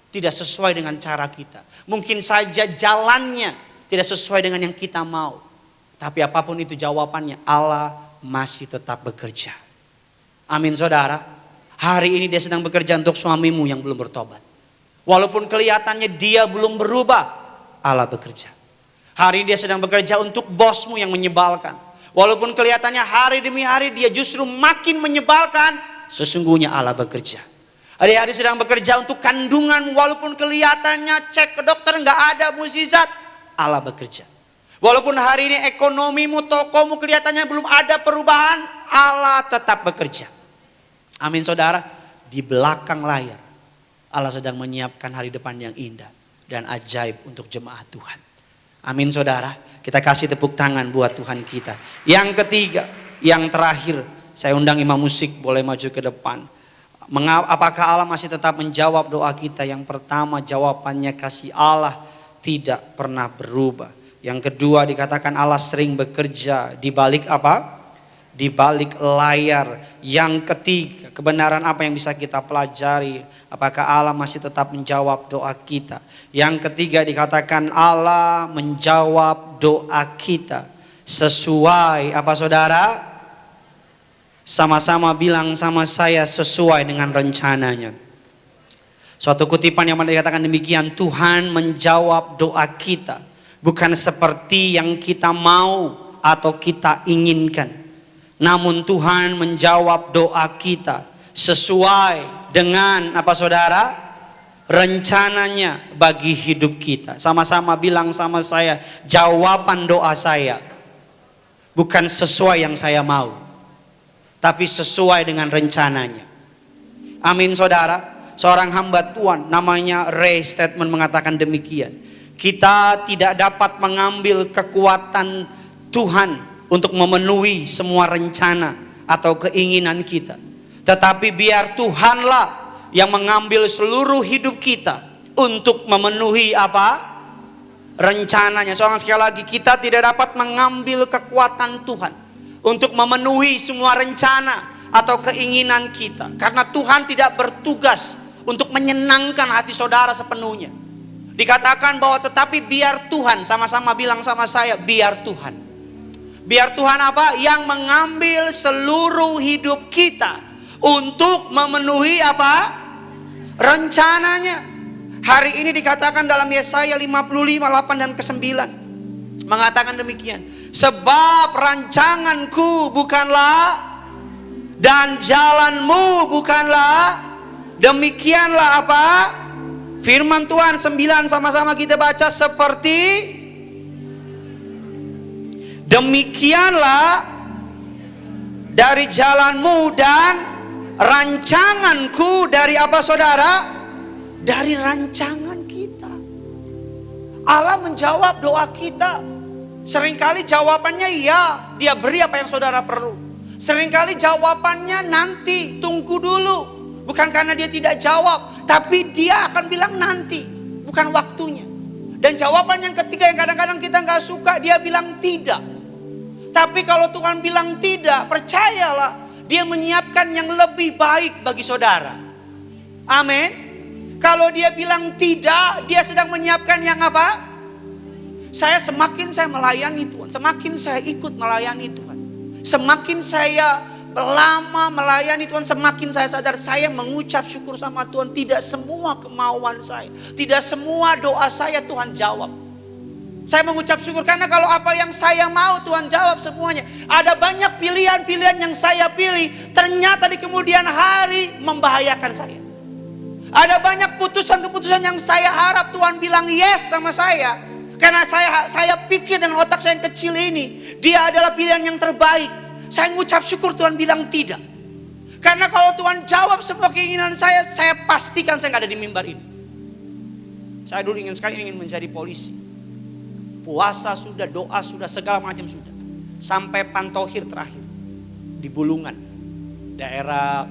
tidak sesuai dengan cara kita. Mungkin saja jalannya tidak sesuai dengan yang kita mau. Tapi apapun itu jawabannya, Allah masih tetap bekerja. Amin saudara. Hari ini dia sedang bekerja untuk suamimu yang belum bertobat. Walaupun kelihatannya dia belum berubah, Allah bekerja. Hari ini dia sedang bekerja untuk bosmu yang menyebalkan. Walaupun kelihatannya hari demi hari dia justru makin menyebalkan, sesungguhnya Allah bekerja. Hari-hari sedang bekerja untuk kandungan, walaupun kelihatannya cek ke dokter nggak ada mukjizat, Allah bekerja. Walaupun hari ini ekonomimu, tokomu kelihatannya belum ada perubahan, Allah tetap bekerja. Amin saudara. Di belakang layar Allah sedang menyiapkan hari depan yang indah dan ajaib untuk jemaat Tuhan. Amin saudara. Kita kasih tepuk tangan buat Tuhan kita. Yang ketiga, yang terakhir, saya undang imam musik boleh maju ke depan. Apakah Allah masih tetap menjawab doa kita? Yang pertama jawabannya kasih Allah tidak pernah berubah. Yang kedua dikatakan Allah sering bekerja di balik apa? Di balik layar. Yang ketiga, kebenaran apa yang bisa kita pelajari? Apakah Allah masih tetap menjawab doa kita? Yang ketiga dikatakan Allah menjawab doa kita sesuai apa saudara? Sama-sama bilang sama saya, sesuai dengan rencananya. Suatu kutipan yang dikatakan demikian, Tuhan menjawab doa kita bukan seperti yang kita mau atau kita inginkan. Namun Tuhan menjawab doa kita sesuai dengan apa saudara? Rencananya bagi hidup kita. Sama-sama bilang sama saya, jawaban doa saya bukan sesuai yang saya mau, tapi sesuai dengan rencananya. Amin saudara. Seorang hamba Tuhan namanya Ray Statement mengatakan demikian. Kita tidak dapat mengambil kekuatan Tuhan untuk memenuhi semua rencana atau keinginan kita. Tetapi biar Tuhanlah yang mengambil seluruh hidup kita untuk memenuhi apa? Rencananya. Seorang sekali lagi, kita tidak dapat mengambil kekuatan Tuhan untuk memenuhi semua rencana atau keinginan kita. Karena Tuhan tidak bertugas untuk menyenangkan hati saudara sepenuhnya. Dikatakan bahwa tetapi biar Tuhan, sama-sama bilang sama saya, biar Tuhan. Biar Tuhan apa? Yang mengambil seluruh hidup kita untuk memenuhi apa? Rencananya. Hari ini dikatakan dalam Yesaya 55:8 dan ke-9 mengatakan demikian. Sebab rancanganku bukanlah dan jalanmu bukanlah. Demikianlah apa? Firman Tuhan 9 sama-sama kita baca, seperti demikianlah dari jalanmu dan rancanganku dari apa saudara? Dari rancangan kita. Allah menjawab doa kita Seringkali jawabannya iya, dia beri apa yang saudara perlu. Seringkali jawabannya nanti, tunggu dulu. Bukan karena dia tidak jawab, tapi dia akan bilang nanti, bukan waktunya. Dan jawaban yang ketiga yang kadang-kadang kita gak suka, dia bilang tidak. Tapi kalau Tuhan bilang tidak, percayalah, dia menyiapkan yang lebih baik bagi saudara. Amin. Kalau dia bilang tidak, dia sedang menyiapkan yang apa? Semakin saya melayani Tuhan, semakin saya ikut melayani Tuhan, semakin saya lama melayani Tuhan, semakin saya sadar saya mengucap syukur sama Tuhan. Tidak semua kemauan saya, tidak semua doa saya Tuhan jawab. Saya mengucap syukur karena kalau apa yang saya mau Tuhan jawab semuanya. Ada banyak pilihan-pilihan yang saya pilih, ternyata di kemudian hari membahayakan saya. Ada banyak keputusan-keputusan yang saya harap Tuhan bilang yes sama saya. Karena saya pikir dengan otak saya yang kecil ini, dia adalah pilihan yang terbaik. Saya mengucap syukur Tuhan bilang tidak. Karena kalau Tuhan jawab semua keinginan saya pastikan saya gak ada di mimbar ini. Saya dulu ingin menjadi polisi. Puasa sudah, doa sudah, segala macam sudah. Sampai pantohir terakhir di Bulungan, daerah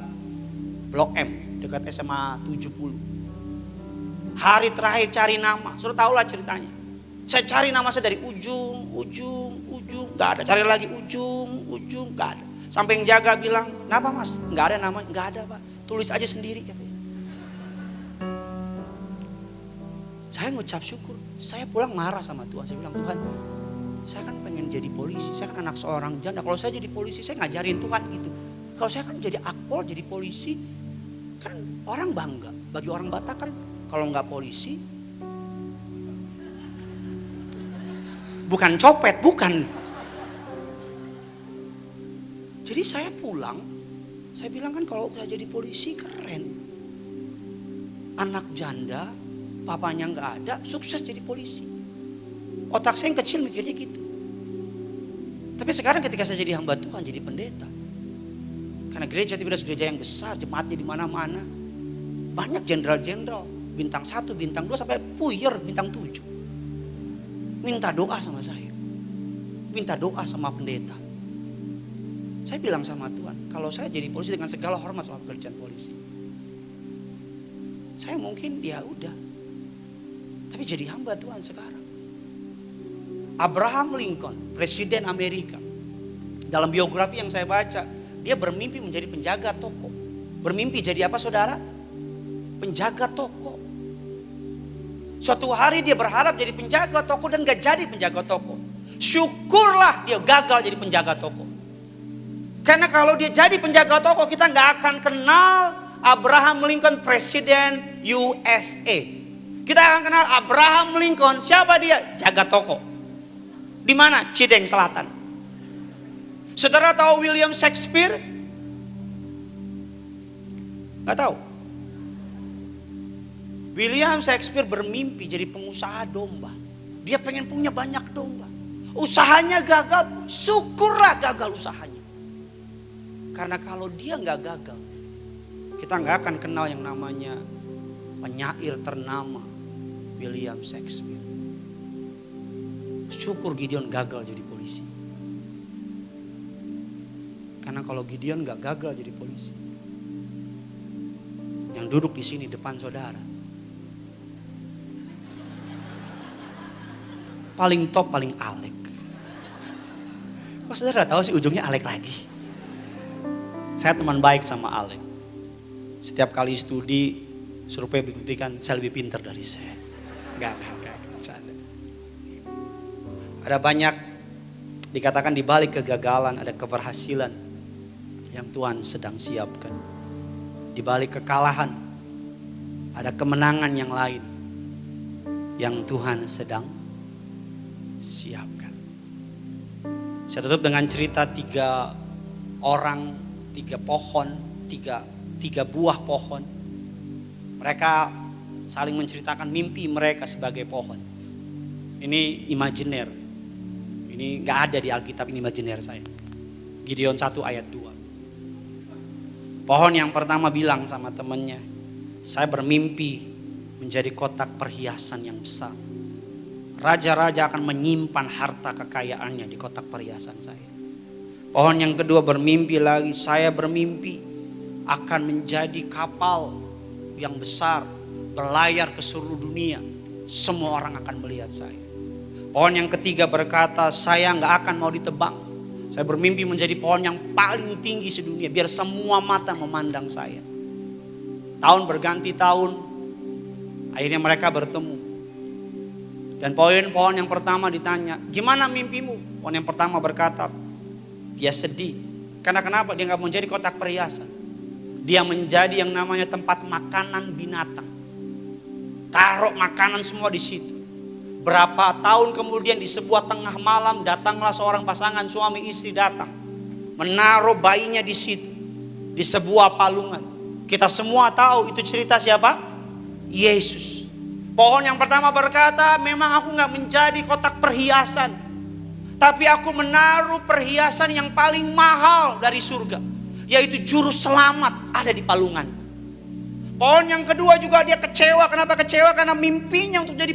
Blok M, dekat SMA 70. Hari terakhir cari nama, sudah tahulah ceritanya. Saya cari nama saya dari ujung, gak ada. Cari lagi ujung, gak ada. Sampai yang jaga bilang, kenapa mas? Gak ada nama, gak ada pak. Tulis aja sendiri katanya. Saya ngucap syukur. Saya pulang marah sama Tuhan. Saya bilang, Tuhan, saya kan pengen jadi polisi. Saya kan anak seorang janda. Kalau saya jadi polisi, saya ngajarin Tuhan gitu. Kalau saya kan jadi akpol, jadi polisi, kan orang bangga. Bagi orang Batak kan, kalau nggak polisi, bukan copet, bukan. Jadi saya pulang, saya bilang kan kalau saya jadi polisi keren. Anak janda, papanya nggak ada, sukses jadi polisi. Otak saya yang kecil mikirnya gitu. Tapi sekarang ketika saya jadi hamba Tuhan, jadi pendeta. Karena gereja tidak gereja yang besar, jemaatnya di mana-mana. Banyak jenderal-jenderal, bintang 1, bintang 2 sampai puyer bintang 7. Minta doa sama saya. Minta doa sama pendeta. Saya bilang sama Tuhan, kalau saya jadi polisi dengan segala hormat sama pekerjaan polisi. Saya mungkin ya udah. Tapi jadi hamba Tuhan sekarang. Abraham Lincoln, Presiden Amerika. Dalam biografi yang saya baca, dia bermimpi menjadi penjaga toko. Bermimpi jadi apa saudara? Penjaga toko. Suatu hari dia berharap jadi penjaga toko dan gak jadi penjaga toko. Syukurlah dia gagal jadi penjaga toko. Karena kalau dia jadi penjaga toko, kita gak akan kenal Abraham Lincoln Presiden USA. Kita akan kenal Abraham Lincoln, siapa dia? Jaga toko. Di mana? Cideng Selatan. Saudara tahu William Shakespeare? Gak tahu. William Shakespeare bermimpi jadi pengusaha domba. Dia pengen punya banyak domba. Usahanya gagal, syukurlah gagal usahanya. Karena kalau dia gak gagal, kita gak akan kenal yang namanya penyair ternama William Shakespeare. Syukur Gideon gagal jadi polisi. Karena kalau Gideon gak gagal jadi polisi, yang duduk di sini depan saudara, paling top, paling Alek. Kok saudara tahu sih ujungnya Alek lagi? Saya teman baik sama Alek. Setiap kali studi, survei buktikan saya lebih pintar dari saya. Enggak. Bercanda. Ada banyak dikatakan di balik kegagalan ada keberhasilan yang Tuhan sedang siapkan. Di balik kekalahan ada kemenangan yang lain yang Tuhan sedang siapkan. Saya tutup dengan cerita 3 orang, 3 pohon, 3 buah pohon. Mereka saling menceritakan mimpi mereka sebagai pohon. Ini imajiner. Ini gak ada di Alkitab, ini imajiner saya. Gideon 1 ayat 2. Pohon yang pertama bilang sama temannya, saya bermimpi menjadi kotak perhiasan yang besar. Raja-raja akan menyimpan harta kekayaannya di kotak perhiasan saya. Pohon yang kedua bermimpi lagi, saya bermimpi akan menjadi kapal yang besar, berlayar ke seluruh dunia. Semua orang akan melihat saya. Pohon yang ketiga berkata, saya nggak akan mau ditebang. Saya bermimpi menjadi pohon yang paling tinggi sedunia, biar semua mata memandang saya. Tahun berganti tahun, akhirnya mereka bertemu. Dan pohon yang pertama ditanya, gimana mimpimu? Pohon yang pertama berkata, dia sedih. Karena kenapa? Dia nggak mau jadi kotak perhiasan. Dia menjadi yang namanya tempat makanan binatang. Taruh makanan semua di situ. Berapa tahun kemudian di sebuah tengah malam datanglah seorang pasangan suami istri datang. Menaruh bayinya di situ. Di sebuah palungan. Kita semua tahu itu cerita siapa? Yesus. Pohon yang pertama berkata, memang aku gak menjadi kotak perhiasan. Tapi aku menaruh perhiasan yang paling mahal dari surga. Yaitu juru selamat ada di palungan. Pohon yang kedua juga dia kecewa. Kenapa kecewa? Karena mimpinya untuk jadi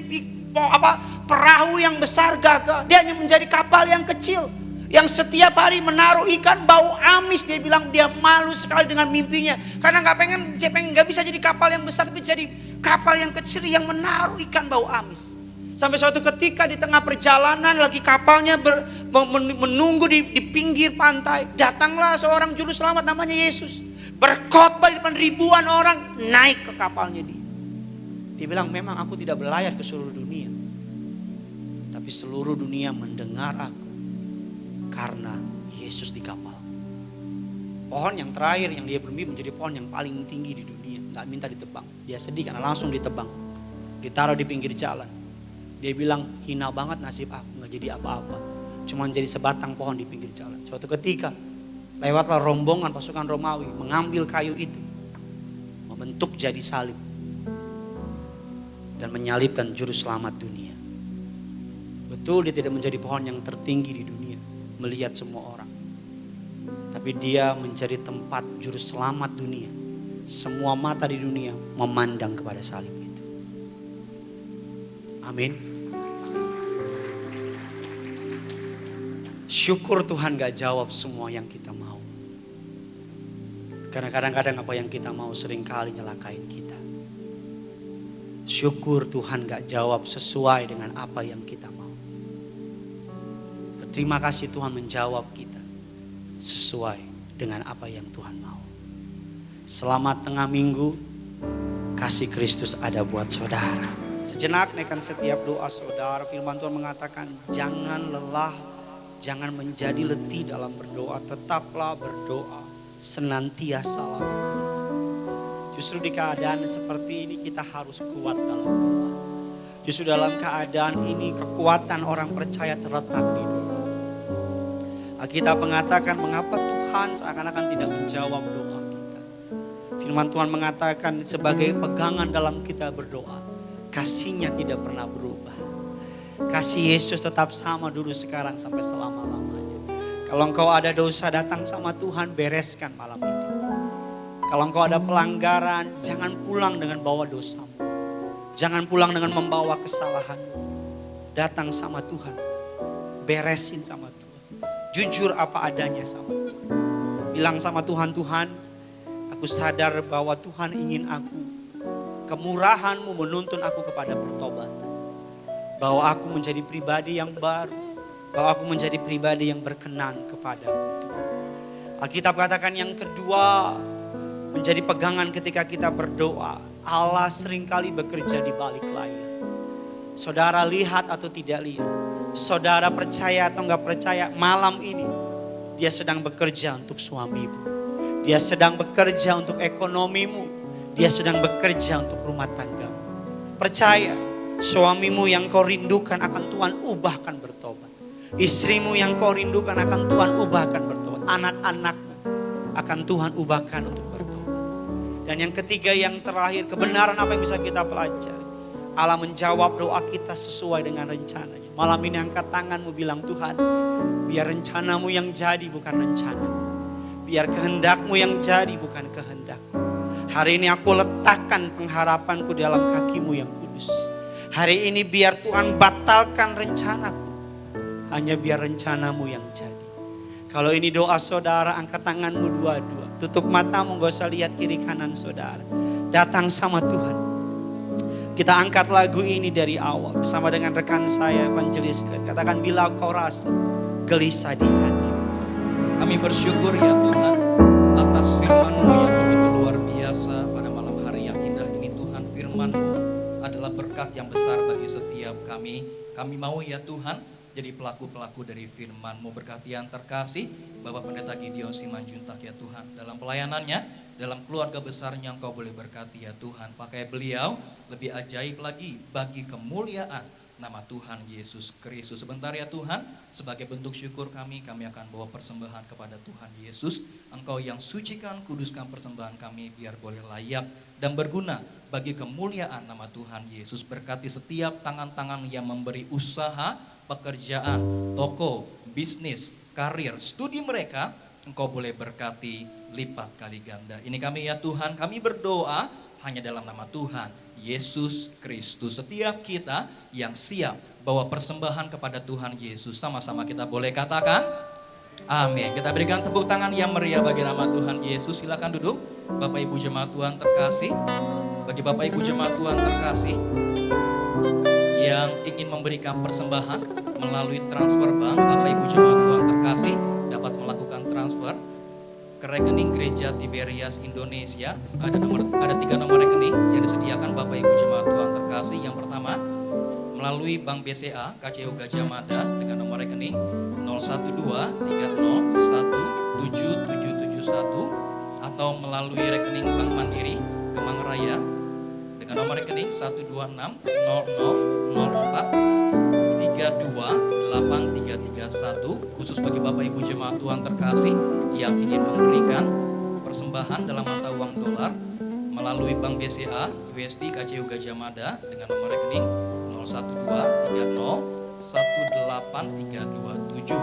perahu yang besar gagal. Dia hanya menjadi kapal yang kecil. Yang setiap hari menaruh ikan bau amis. Dia bilang dia malu sekali dengan mimpinya. Karena gak bisa jadi kapal yang besar, tapi jadi kapal yang kecil yang menaruh ikan bau amis. Sampai suatu ketika di tengah perjalanan lagi kapalnya menunggu di pinggir pantai. Datanglah seorang juru selamat namanya Yesus. Berkhotbah di depan ribuan orang, naik ke kapalnya dia. Dia bilang, memang aku tidak berlayar ke seluruh dunia. Tapi seluruh dunia mendengar aku. Karena Yesus di kapal. Pohon yang terakhir yang dia bermimpi menjadi pohon yang paling tinggi di dunia. Gak minta ditebang. Dia sedih karena langsung ditebang. Ditaruh di pinggir jalan. Dia bilang, hina banget nasib aku, gak jadi apa-apa. Cuma jadi sebatang pohon di pinggir jalan. Suatu ketika lewatlah rombongan pasukan Romawi. Mengambil kayu itu. Membentuk jadi salib. Dan menyalibkan juru selamat dunia. Betul dia tidak menjadi pohon yang tertinggi di dunia. Melihat semua orang. Tapi dia menjadi tempat juru selamat dunia. Semua mata di dunia memandang kepada salib itu. Amin. Syukur Tuhan gak jawab semua yang kita mau. Karena kadang-kadang apa yang kita mau seringkali nyelakain kita. Syukur Tuhan gak jawab sesuai dengan apa yang kita mau. Terima kasih Tuhan menjawab kita sesuai dengan apa yang Tuhan mau. Selamat tengah minggu, kasih Kristus ada buat saudara. Sejenak naikkan setiap doa saudara. Firman Tuhan mengatakan, jangan lelah, jangan menjadi letih dalam berdoa. Tetaplah berdoa, senantiasa. Justru di keadaan seperti ini kita harus kuat dalam doa. Justru dalam keadaan ini kekuatan orang percaya terletak di doa. Alkitab mengatakan mengapa Tuhan seakan-akan tidak menjawab doa kita. Firman Tuhan mengatakan sebagai pegangan dalam kita berdoa, kasih-Nya tidak pernah berubah. Kasih Yesus tetap sama dulu sekarang sampai selama-lamanya. Kalau engkau ada dosa datang sama Tuhan, bereskan malam ini. Kalau engkau ada pelanggaran, jangan pulang dengan bawa dosamu. Jangan pulang dengan membawa kesalahan. Datang sama Tuhan, beresin sama Tuhan. Jujur apa adanya sama Tuhan. Bilang sama Tuhan, Tuhan, aku sadar bahwa Tuhan ingin aku. Kemurahan-Mu menuntun aku kepada pertobatan. Bahwa aku menjadi pribadi yang baru. Bahwa aku menjadi pribadi yang berkenan kepada-Mu. Alkitab katakan yang kedua, menjadi pegangan ketika kita berdoa. Allah seringkali bekerja di balik layar. Saudara lihat atau tidak lihat. Saudara percaya atau enggak percaya, malam ini dia sedang bekerja untuk suamimu. Dia sedang bekerja untuk ekonomimu. Dia sedang bekerja untuk rumah tanggamu. Percaya, suamimu yang kau rindukan akan Tuhan ubahkan bertobat. Istrimu yang kau rindukan akan Tuhan ubahkan bertobat. Anak-anakmu akan Tuhan ubahkan untuk bertobat. Dan yang ketiga, yang terakhir, kebenaran apa yang bisa kita pelajari. Allah menjawab doa kita sesuai dengan rencananya. Malam ini angkat tanganmu bilang, Tuhan, biar rencanamu yang jadi bukan rencana. Biar kehendakmu yang jadi bukan kehendak. Hari ini aku letakkan pengharapanku dalam kakimu yang kudus. Hari ini biar Tuhan batalkan rencanaku. Hanya biar rencanamu yang jadi. Kalau ini doa saudara, angkat tanganmu dua-dua. Tutup matamu, gak usah lihat kiri kanan saudara. Datang sama Tuhan. Kita angkat lagu ini dari awal bersama dengan rekan saya Evangelis. Katakan, bila kau rasa gelisah di hati. Kami bersyukur ya Tuhan atas firman-Mu yang begitu luar biasa pada malam hari yang indah ini Tuhan. Firman-Mu adalah berkat yang besar bagi setiap kami. Kami mau ya Tuhan jadi pelaku-pelaku dari firman-Mu. Berkati yang terkasih Bapak Pendeta Gideon Simanjuntak ya Tuhan. Dalam pelayanannya, dalam keluarga besarnya Engkau boleh berkati ya Tuhan. Pakai beliau lebih ajaib lagi bagi kemuliaan nama Tuhan Yesus Kristus. Sebentar ya Tuhan, sebagai bentuk syukur kami akan bawa persembahan kepada Tuhan Yesus. Engkau yang sucikan, kuduskan persembahan kami biar boleh layak dan berguna bagi kemuliaan nama Tuhan Yesus. Berkati setiap tangan-tangan yang memberi usaha, pekerjaan, toko, bisnis, karir, studi mereka, Engkau boleh berkati lipat kali ganda. Ini kami ya Tuhan, kami berdoa hanya dalam nama Tuhan Yesus Kristus. Setiap kita yang siap bawa persembahan kepada Tuhan Yesus, sama-sama kita boleh katakan amin. Kita berikan tepuk tangan yang meriah bagi nama Tuhan Yesus. Silakan duduk Bapak Ibu jemaat Tuhan terkasih. Bagi Bapak Ibu jemaat Tuhan terkasih yang ingin memberikan persembahan melalui transfer bank, Bapak Ibu jemaat Tuhan terkasih dapat melakukan transfer ke rekening Gereja Tiberias Indonesia. Ada 3 nomor rekening yang disediakan Bapak Ibu jemaat Tuhan terkasih. Yang pertama melalui Bank BCA KCU Gajah Mada dengan nomor rekening 01230177771, atau melalui rekening Bank Mandiri Kemang Raya dengan nomor rekening 1260004328331, khusus bagi Bapak Ibu jemaat Tuhan terkasih yang ingin memberikan persembahan dalam mata uang dolar melalui Bank BCA USD KCU Gajah Mada dengan nomor rekening 01230183227.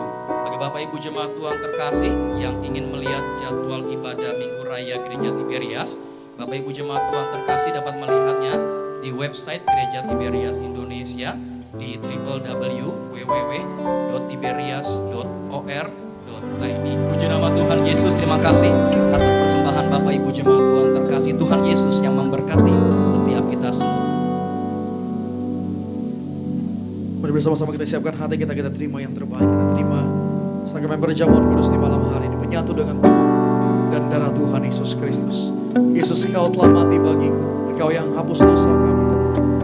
Bagi Bapak Ibu jemaat Tuhan terkasih yang ingin melihat jadwal ibadah Minggu Raya Gereja Tiberias, Bapak Ibu jemaat Tuhan terkasih dapat melihatnya di website Gereja Tiberias Indonesia di www.tiberias.or.id. Puji nama Tuhan Yesus. Terima kasih atas persembahan Bapak Ibu jemaat Tuhan terkasih. Tuhan Yesus yang memberkati setiap kita semua. Mari bersama-sama kita siapkan hati kita, kita terima yang terbaik, kita terima sakramen perjamuan kudus di malam hari ini, menyatu dengan tubuh dan darah Tuhan Yesus Kristus. Yesus, Engkau telah mati bagiku, Engkau yang hapus dosa kami,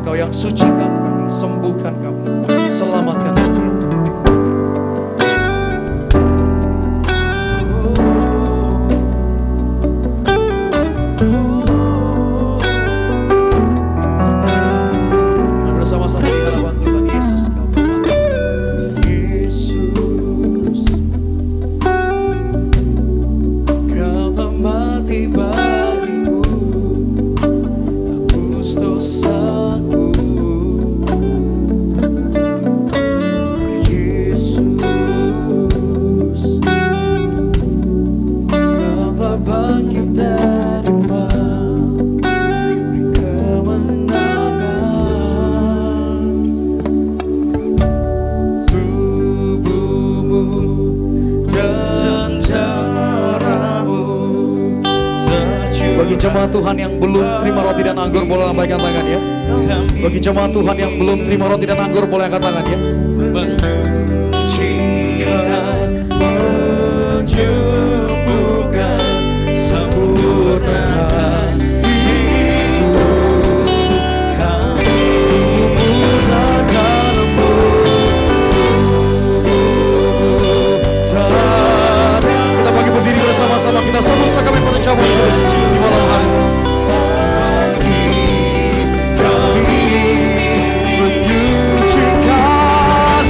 Engkau yang sucikan kami, sembuhkan kami, selamatkan setiap kami. Bersama-sama di hadapan Tuhan Yesus, Kau telah mati. Yesus, Kau telah mati bagiku, hapus dosaku. Yesus, Kau telah bangkit dari mati, beri kemenangan. Tubuhmu dan darahmu tercurah. Bagi jemaat Tuhan yang belum terima roti dan anggur boleh lambaikan tangan ya. Bagi jemaat Tuhan yang belum terima roti dan anggur boleh angkat tangan ya. Menyucikan, menyembuhkan, sempurnakan hidup kami. Tubuhmu dan darahmu, tubuhmu dan darah. Kita bagi berdiri bersama-sama, kita sambut sakramen perjamuan kudus di malam hari ini. Menyucikan,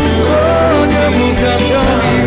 menyembuhkan kami,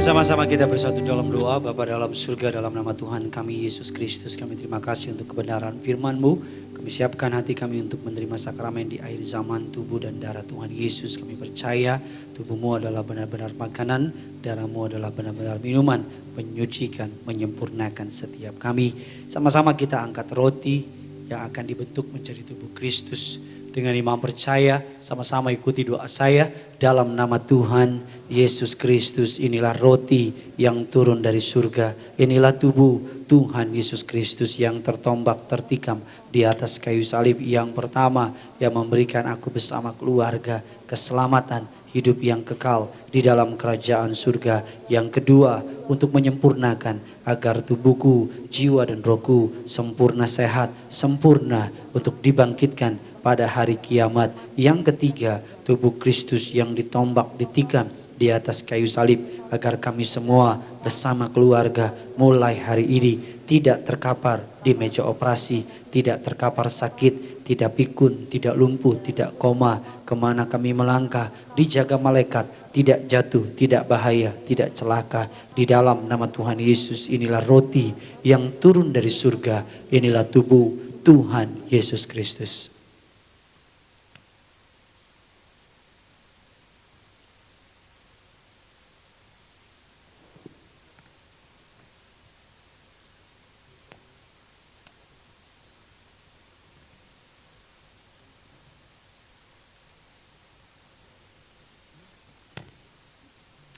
Bersama-sama kita bersatu dalam doa. Bapa dalam surga, dalam nama Tuhan kami Yesus Kristus, kami terima kasih untuk kebenaran firman-Mu. Kami siapkan hati kami untuk menerima sakramen di akhir zaman, tubuh dan darah Tuhan Yesus. Kami percaya tubuh-Mu adalah benar-benar makanan, darah-Mu adalah benar-benar minuman, menyucikan, menyempurnakan setiap kami. Sama-sama kita angkat roti yang akan dibentuk menjadi tubuh Kristus. Dengan imam percaya, sama-sama ikuti doa saya dalam nama Tuhan Yesus Kristus. Inilah roti yang turun dari surga. Inilah tubuh Tuhan Yesus Kristus yang tertombak, tertikam di atas kayu salib. Yang pertama yang memberikan aku bersama keluarga keselamatan, hidup yang kekal di dalam kerajaan surga. Yang kedua untuk menyempurnakan agar tubuhku, jiwa dan rohku sempurna sehat, sempurna untuk dibangkitkan pada hari kiamat. Yang ketiga, tubuh Kristus yang ditombak, ditikam di atas kayu salib agar kami semua bersama keluarga mulai hari ini tidak terkapar di meja operasi, tidak terkapar sakit, tidak pikun, tidak lumpuh, tidak koma. Kemana kami melangkah dijaga malaikat, tidak jatuh, tidak bahaya, tidak celaka. Di dalam nama Tuhan Yesus, inilah roti yang turun dari surga. Inilah tubuh Tuhan Yesus Kristus.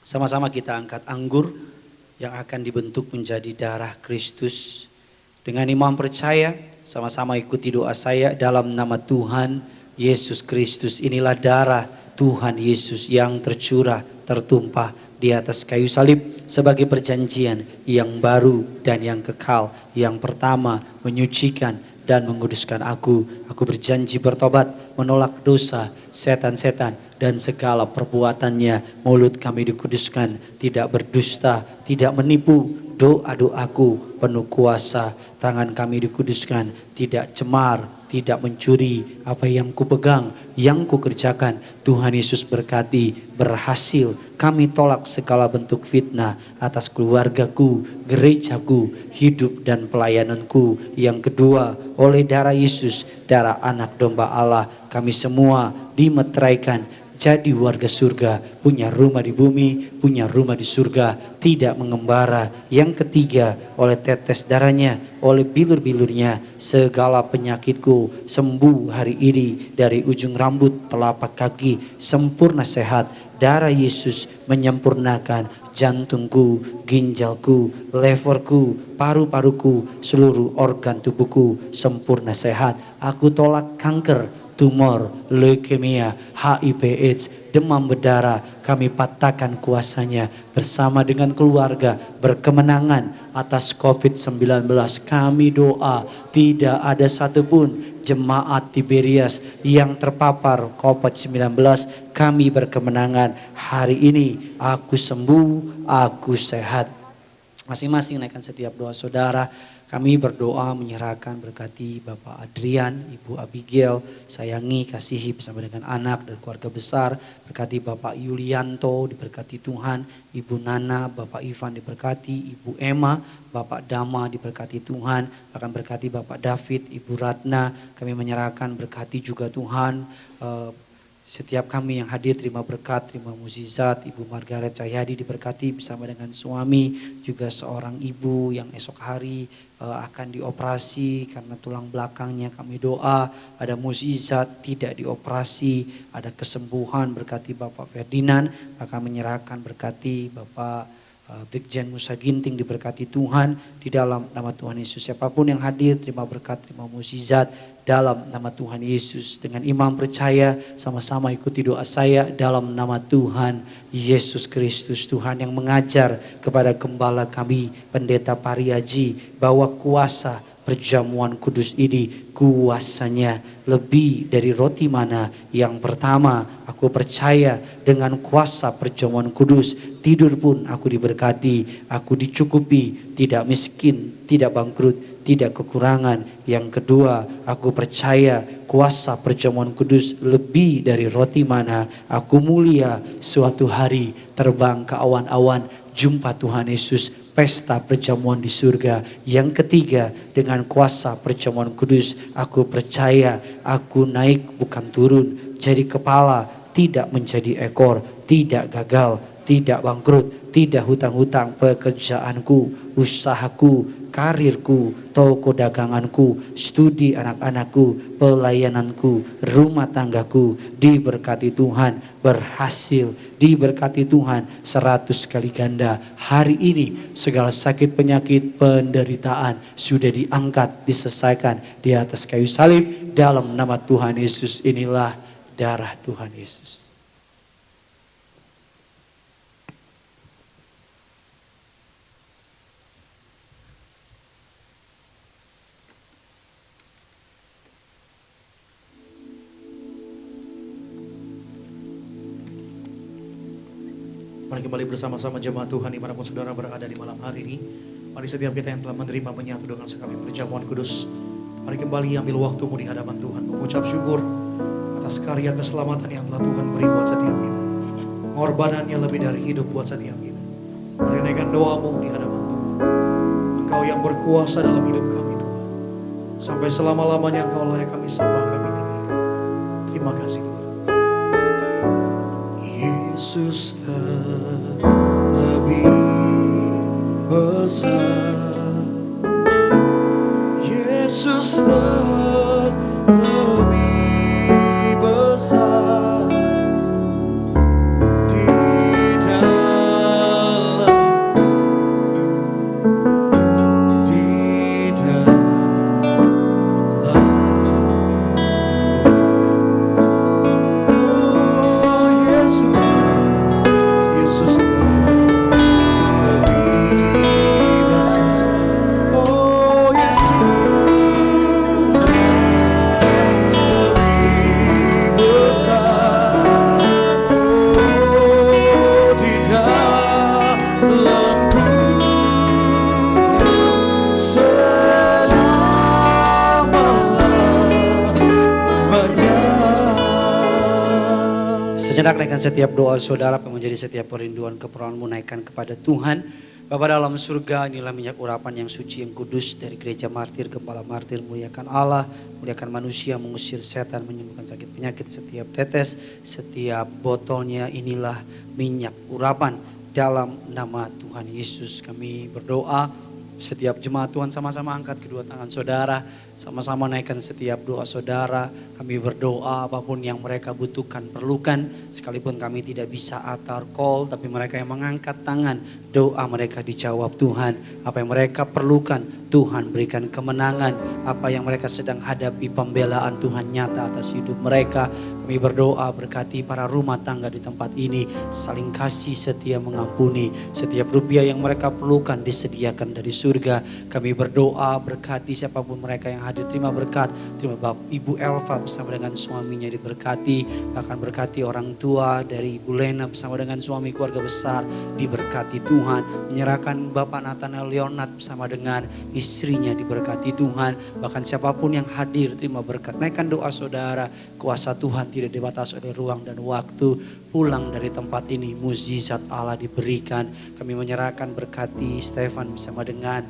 Sama-sama kita angkat anggur yang akan dibentuk menjadi darah Kristus. Dengan imam percaya, sama-sama ikuti doa saya dalam nama Tuhan Yesus Kristus. Inilah darah Tuhan Yesus yang tercurah, tertumpah di atas kayu salib sebagai perjanjian yang baru dan yang kekal. Yang pertama menyucikan dan menguduskan aku. Aku berjanji bertobat, menolak dosa, setan-setan dan segala perbuatannya. Mulut kami dikuduskan, tidak berdusta, tidak menipu. Doa-doaku penuh kuasa. Tangan kami dikuduskan, tidak cemar, tidak mencuri. Apa yang kupegang, yang kukerjakan, Tuhan Yesus berkati, berhasil. Kami tolak segala bentuk fitnah atas keluargaku, gerejaku, hidup dan pelayananku. Yang kedua, oleh darah Yesus, darah anak domba Allah, kami semua dimeteraikan jadi warga surga, punya rumah di bumi, punya rumah di surga, tidak mengembara. Yang ketiga, oleh tetes darahnya, oleh bilur-bilurnya, segala penyakitku sembuh hari ini. Dari ujung rambut, telapak kaki, sempurna sehat. Darah Yesus menyempurnakan jantungku, ginjalku, leverku, paru-paruku, seluruh organ tubuhku sempurna sehat. Aku tolak kanker, tumor, leukemia, HIV AIDS, demam berdarah. Kami patahkan kuasanya bersama dengan keluarga berkemenangan atas COVID-19. Kami doa tidak ada satupun jemaat Tiberias yang terpapar COVID-19. Kami berkemenangan. Hari ini aku sembuh, aku sehat. Masing-masing naikkan setiap doa saudara. Kami berdoa menyerahkan berkati Bapak Adrian, Ibu Abigail, sayangi, kasihi bersama dengan anak dan keluarga besar. Berkati Bapak Yulianto, diberkati Tuhan. Ibu Nana, Bapak Ivan diberkati. Ibu Emma, Bapak Dama diberkati Tuhan. Bahkan berkati Bapak David, Ibu Ratna. Kami menyerahkan berkati juga Tuhan. Setiap kami yang hadir terima berkat, terima mukjizat. Ibu Margaret Cahyadi diberkati bersama dengan suami, juga seorang ibu yang esok hari akan dioperasi karena tulang belakangnya. Kami doa ada mukjizat, tidak dioperasi, ada kesembuhan. Berkati Bapak Ferdinand, akan menyerahkan berkati Bapak Brigjen Musa Ginting, diberkati Tuhan di dalam nama Tuhan Yesus. Siapapun yang hadir terima berkat, terima mukjizat dalam nama Tuhan Yesus. Dengan imam percaya, sama-sama ikuti doa saya dalam nama Tuhan Yesus Kristus. Tuhan yang mengajar kepada gembala kami Pendeta Pariaji bahwa kuasa perjamuan kudus ini kuasanya lebih dari roti mana. Yang pertama, aku percaya dengan kuasa perjamuan kudus, tidur pun aku diberkati, aku dicukupi, tidak miskin, tidak bangkrut, tidak kekurangan. Yang kedua, aku percaya kuasa perjamuan kudus lebih dari roti mana. Aku mulia suatu hari terbang ke awan-awan, jumpa Tuhan Yesus, pesta perjamuan di surga. Yang ketiga, dengan kuasa perjamuan kudus, aku percaya aku naik bukan turun, jadi kepala, tidak menjadi ekor, tidak gagal, tidak bangkrut, tidak hutang-hutang pekerjaanku, usahaku, karirku, toko daganganku, studi anak-anakku, pelayananku, rumah tanggaku diberkati Tuhan, berhasil, diberkati Tuhan 100 kali ganda. Hari ini segala sakit penyakit penderitaan sudah diangkat, diselesaikan di atas kayu salib dalam nama Tuhan Yesus. Inilah darah Tuhan Yesus. Mari kembali bersama-sama jemaat Tuhan dimanapun saudara berada di malam hari ini. Mari setiap kita yang telah menerima menyatu dengan sekami perjamuan kudus. Mari kembali ambil waktumu di hadapan Tuhan. Mengucap syukur atas karya keselamatan yang telah Tuhan beri buat setiap kita. Pengorbanannya lebih dari hidup buat setiap kita. Mari naikkan doamu di hadapan Tuhan. Engkau yang berkuasa dalam hidup kami Tuhan. Sampai selama-lamanya Engkau layak kami sembah, kami tinggikan. Terima kasih Tuhan. Yesus lebih besar, Yesus lebih besar di dalam oh Yesus lebih besar, oh Yesus lebih besar, oh di dalamku selama-lamanya. Sejenak naikkan setiap doa saudara, menjadi setiap perinduan keperluanmu naikkan kepada Tuhan. Bapa dalam surga, inilah minyak urapan yang suci, yang kudus dari gereja martir, gembala martir. Muliakan Allah, muliakan manusia, mengusir setan, menyembuhkan sakit penyakit. Setiap tetes, setiap botolnya, inilah minyak urapan. Dalam nama Tuhan Yesus kami berdoa. Setiap jemaat Tuhan sama-sama angkat kedua tangan saudara, sama-sama naikkan setiap doa saudara. Kami berdoa apapun yang mereka butuhkan, perlukan. Sekalipun kami tidak bisa atar call, tapi mereka yang mengangkat tangan, doa mereka dijawab Tuhan. Apa yang mereka perlukan, Tuhan berikan kemenangan. Apa yang mereka sedang hadapi, pembelaan Tuhan nyata atas hidup mereka. Kami berdoa berkati para rumah tangga di tempat ini, saling kasih, setia, mengampuni. Setiap rupiah yang mereka perlukan disediakan dari surga. Kami berdoa berkati siapapun mereka yang hadir, terima berkat. Terima Bapak Ibu Elva bersama dengan suaminya diberkati. Bahkan berkati orang tua dari Ibu Lena bersama dengan suami keluarga besar diberkati Tuhan. Menyerahkan Bapak Nathanael Leonard bersama dengan istrinya diberkati Tuhan. Bahkan siapapun yang hadir terima berkat. Naikkan doa saudara, kuasa Tuhan tidak dibatasi oleh ruang dan waktu. Pulang dari tempat ini mukjizat Allah diberikan. Kami menyerahkan berkati Stefan bersama dengan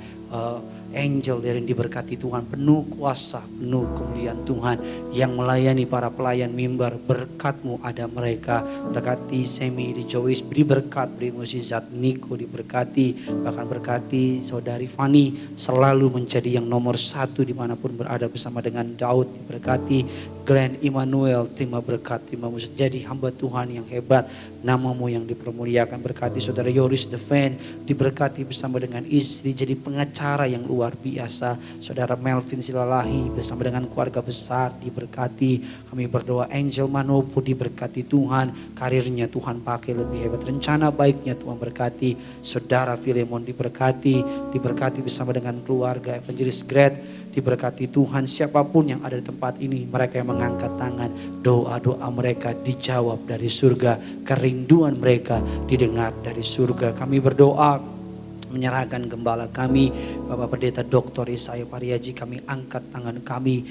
Angel dari diberkati Tuhan, penuh kuasa, penuh kemuliaan Tuhan yang melayani para pelayan mimbar. Berkat-Mu ada mereka. Berkati Semi di Joyce, beri berkat, beri mukjizat. Niko diberkati, bahkan berkati saudari Fani selalu menjadi yang nomor 1 dimanapun berada bersama dengan Daud diberkati. Glenn Immanuel terima berkat, terima mukjizat, jadi hamba Tuhan yang hebat. Nama-Mu yang dipermuliakan. Berkati saudara Yoris Deven diberkati bersama dengan istri, jadi pengacara yang luar biasa. Saudara Melvin Silalahi bersama dengan keluarga besar diberkati. Kami berdoa Angel Manopo diberkati Tuhan, karirnya Tuhan pakai lebih hebat, rencana baiknya Tuhan berkati. Saudara Filemon diberkati bersama dengan keluarga Evangelis Great diberkati Tuhan. Siapapun yang ada di tempat ini, mereka yang mengangkat tangan, doa-doa mereka dijawab dari surga, kerinduan mereka didengar dari surga. Kami berdoa menyerahkan gembala kami Bapak Pendeta Dr. Yesaya Pariaji, kami angkat tangan kami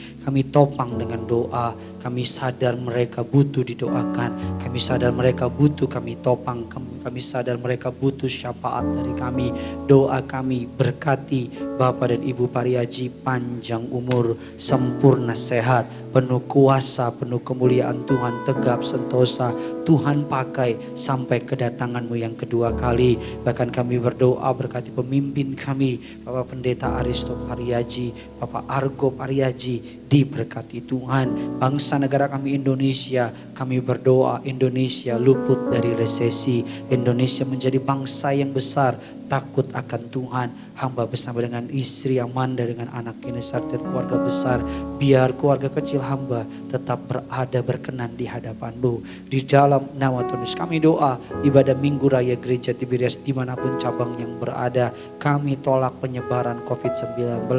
topang dengan doa. Kami sadar mereka butuh didoakan, kami sadar mereka butuh kami topang, kami sadar mereka butuh syafaat dari kami. Doa kami berkati Bapak dan Ibu Pariaji panjang umur, sempurna sehat, penuh kuasa, penuh kemuliaan Tuhan, tegap sentosa Tuhan pakai sampai kedatangan-Mu yang kedua kali. Bahkan kami berdoa berkati pemimpin kami, Bapak Pendeta Aristo Pariaji, Bapak Argo Pariaji, diberkati Tuhan. Bangsa negara kami Indonesia, kami berdoa Indonesia luput dari resesi, Indonesia menjadi bangsa yang besar, takut akan Tuhan. Hamba bersama dengan istri Amanda, dengan anak ini serta keluarga besar, biar keluarga kecil hamba tetap berada berkenan di hadapan-Mu. Di dalam nama Tuhan Yesus kami doa ibadah Minggu Raya Gereja Tiberias dimanapun cabang yang berada, kami tolak penyebaran COVID-19.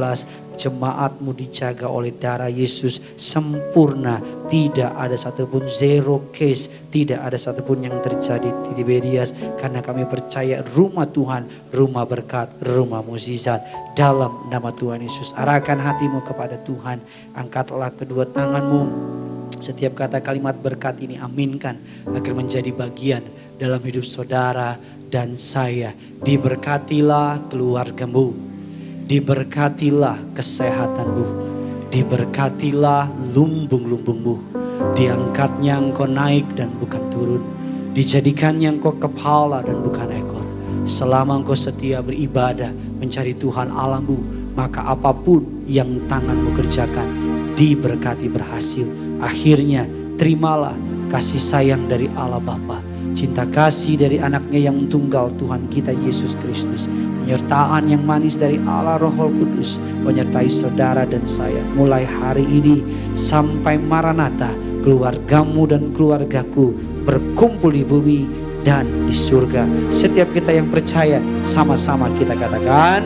Jemaat-Mu dijaga oleh darah Yesus sempurna, tidak ada satupun zero case, tidak ada satupun yang terjadi di Tiberias, karena kami percaya rumah Tuhan, rumah berkat, rumah mukjizat. Dalam nama Tuhan Yesus, arahkan hatimu kepada Tuhan, angkatlah kedua tanganmu. Setiap kata kalimat berkat ini aminkan agar menjadi bagian dalam hidup saudara dan saya. Diberkatilah keluargamu, diberkatilah kesehatanmu, diberkatilah lumbung-lumbungmu, diangkatnya engkau naik dan bukan turun, dijadikannya engkau kepala dan bukan ekor. Selama engkau setia beribadah mencari Tuhan Allahmu, maka apapun yang tanganmu kerjakan diberkati berhasil. Akhirnya terimalah kasih sayang dari Allah Bapa, cinta kasih dari anaknya yang tunggal Tuhan kita Yesus Kristus, penyertaan yang manis dari Allah Roh Kudus menyertai saudara dan saya mulai hari ini sampai Maranatha. Keluargamu dan keluargaku berkumpul di bumi dan di surga. Setiap kita yang percaya sama-sama kita katakan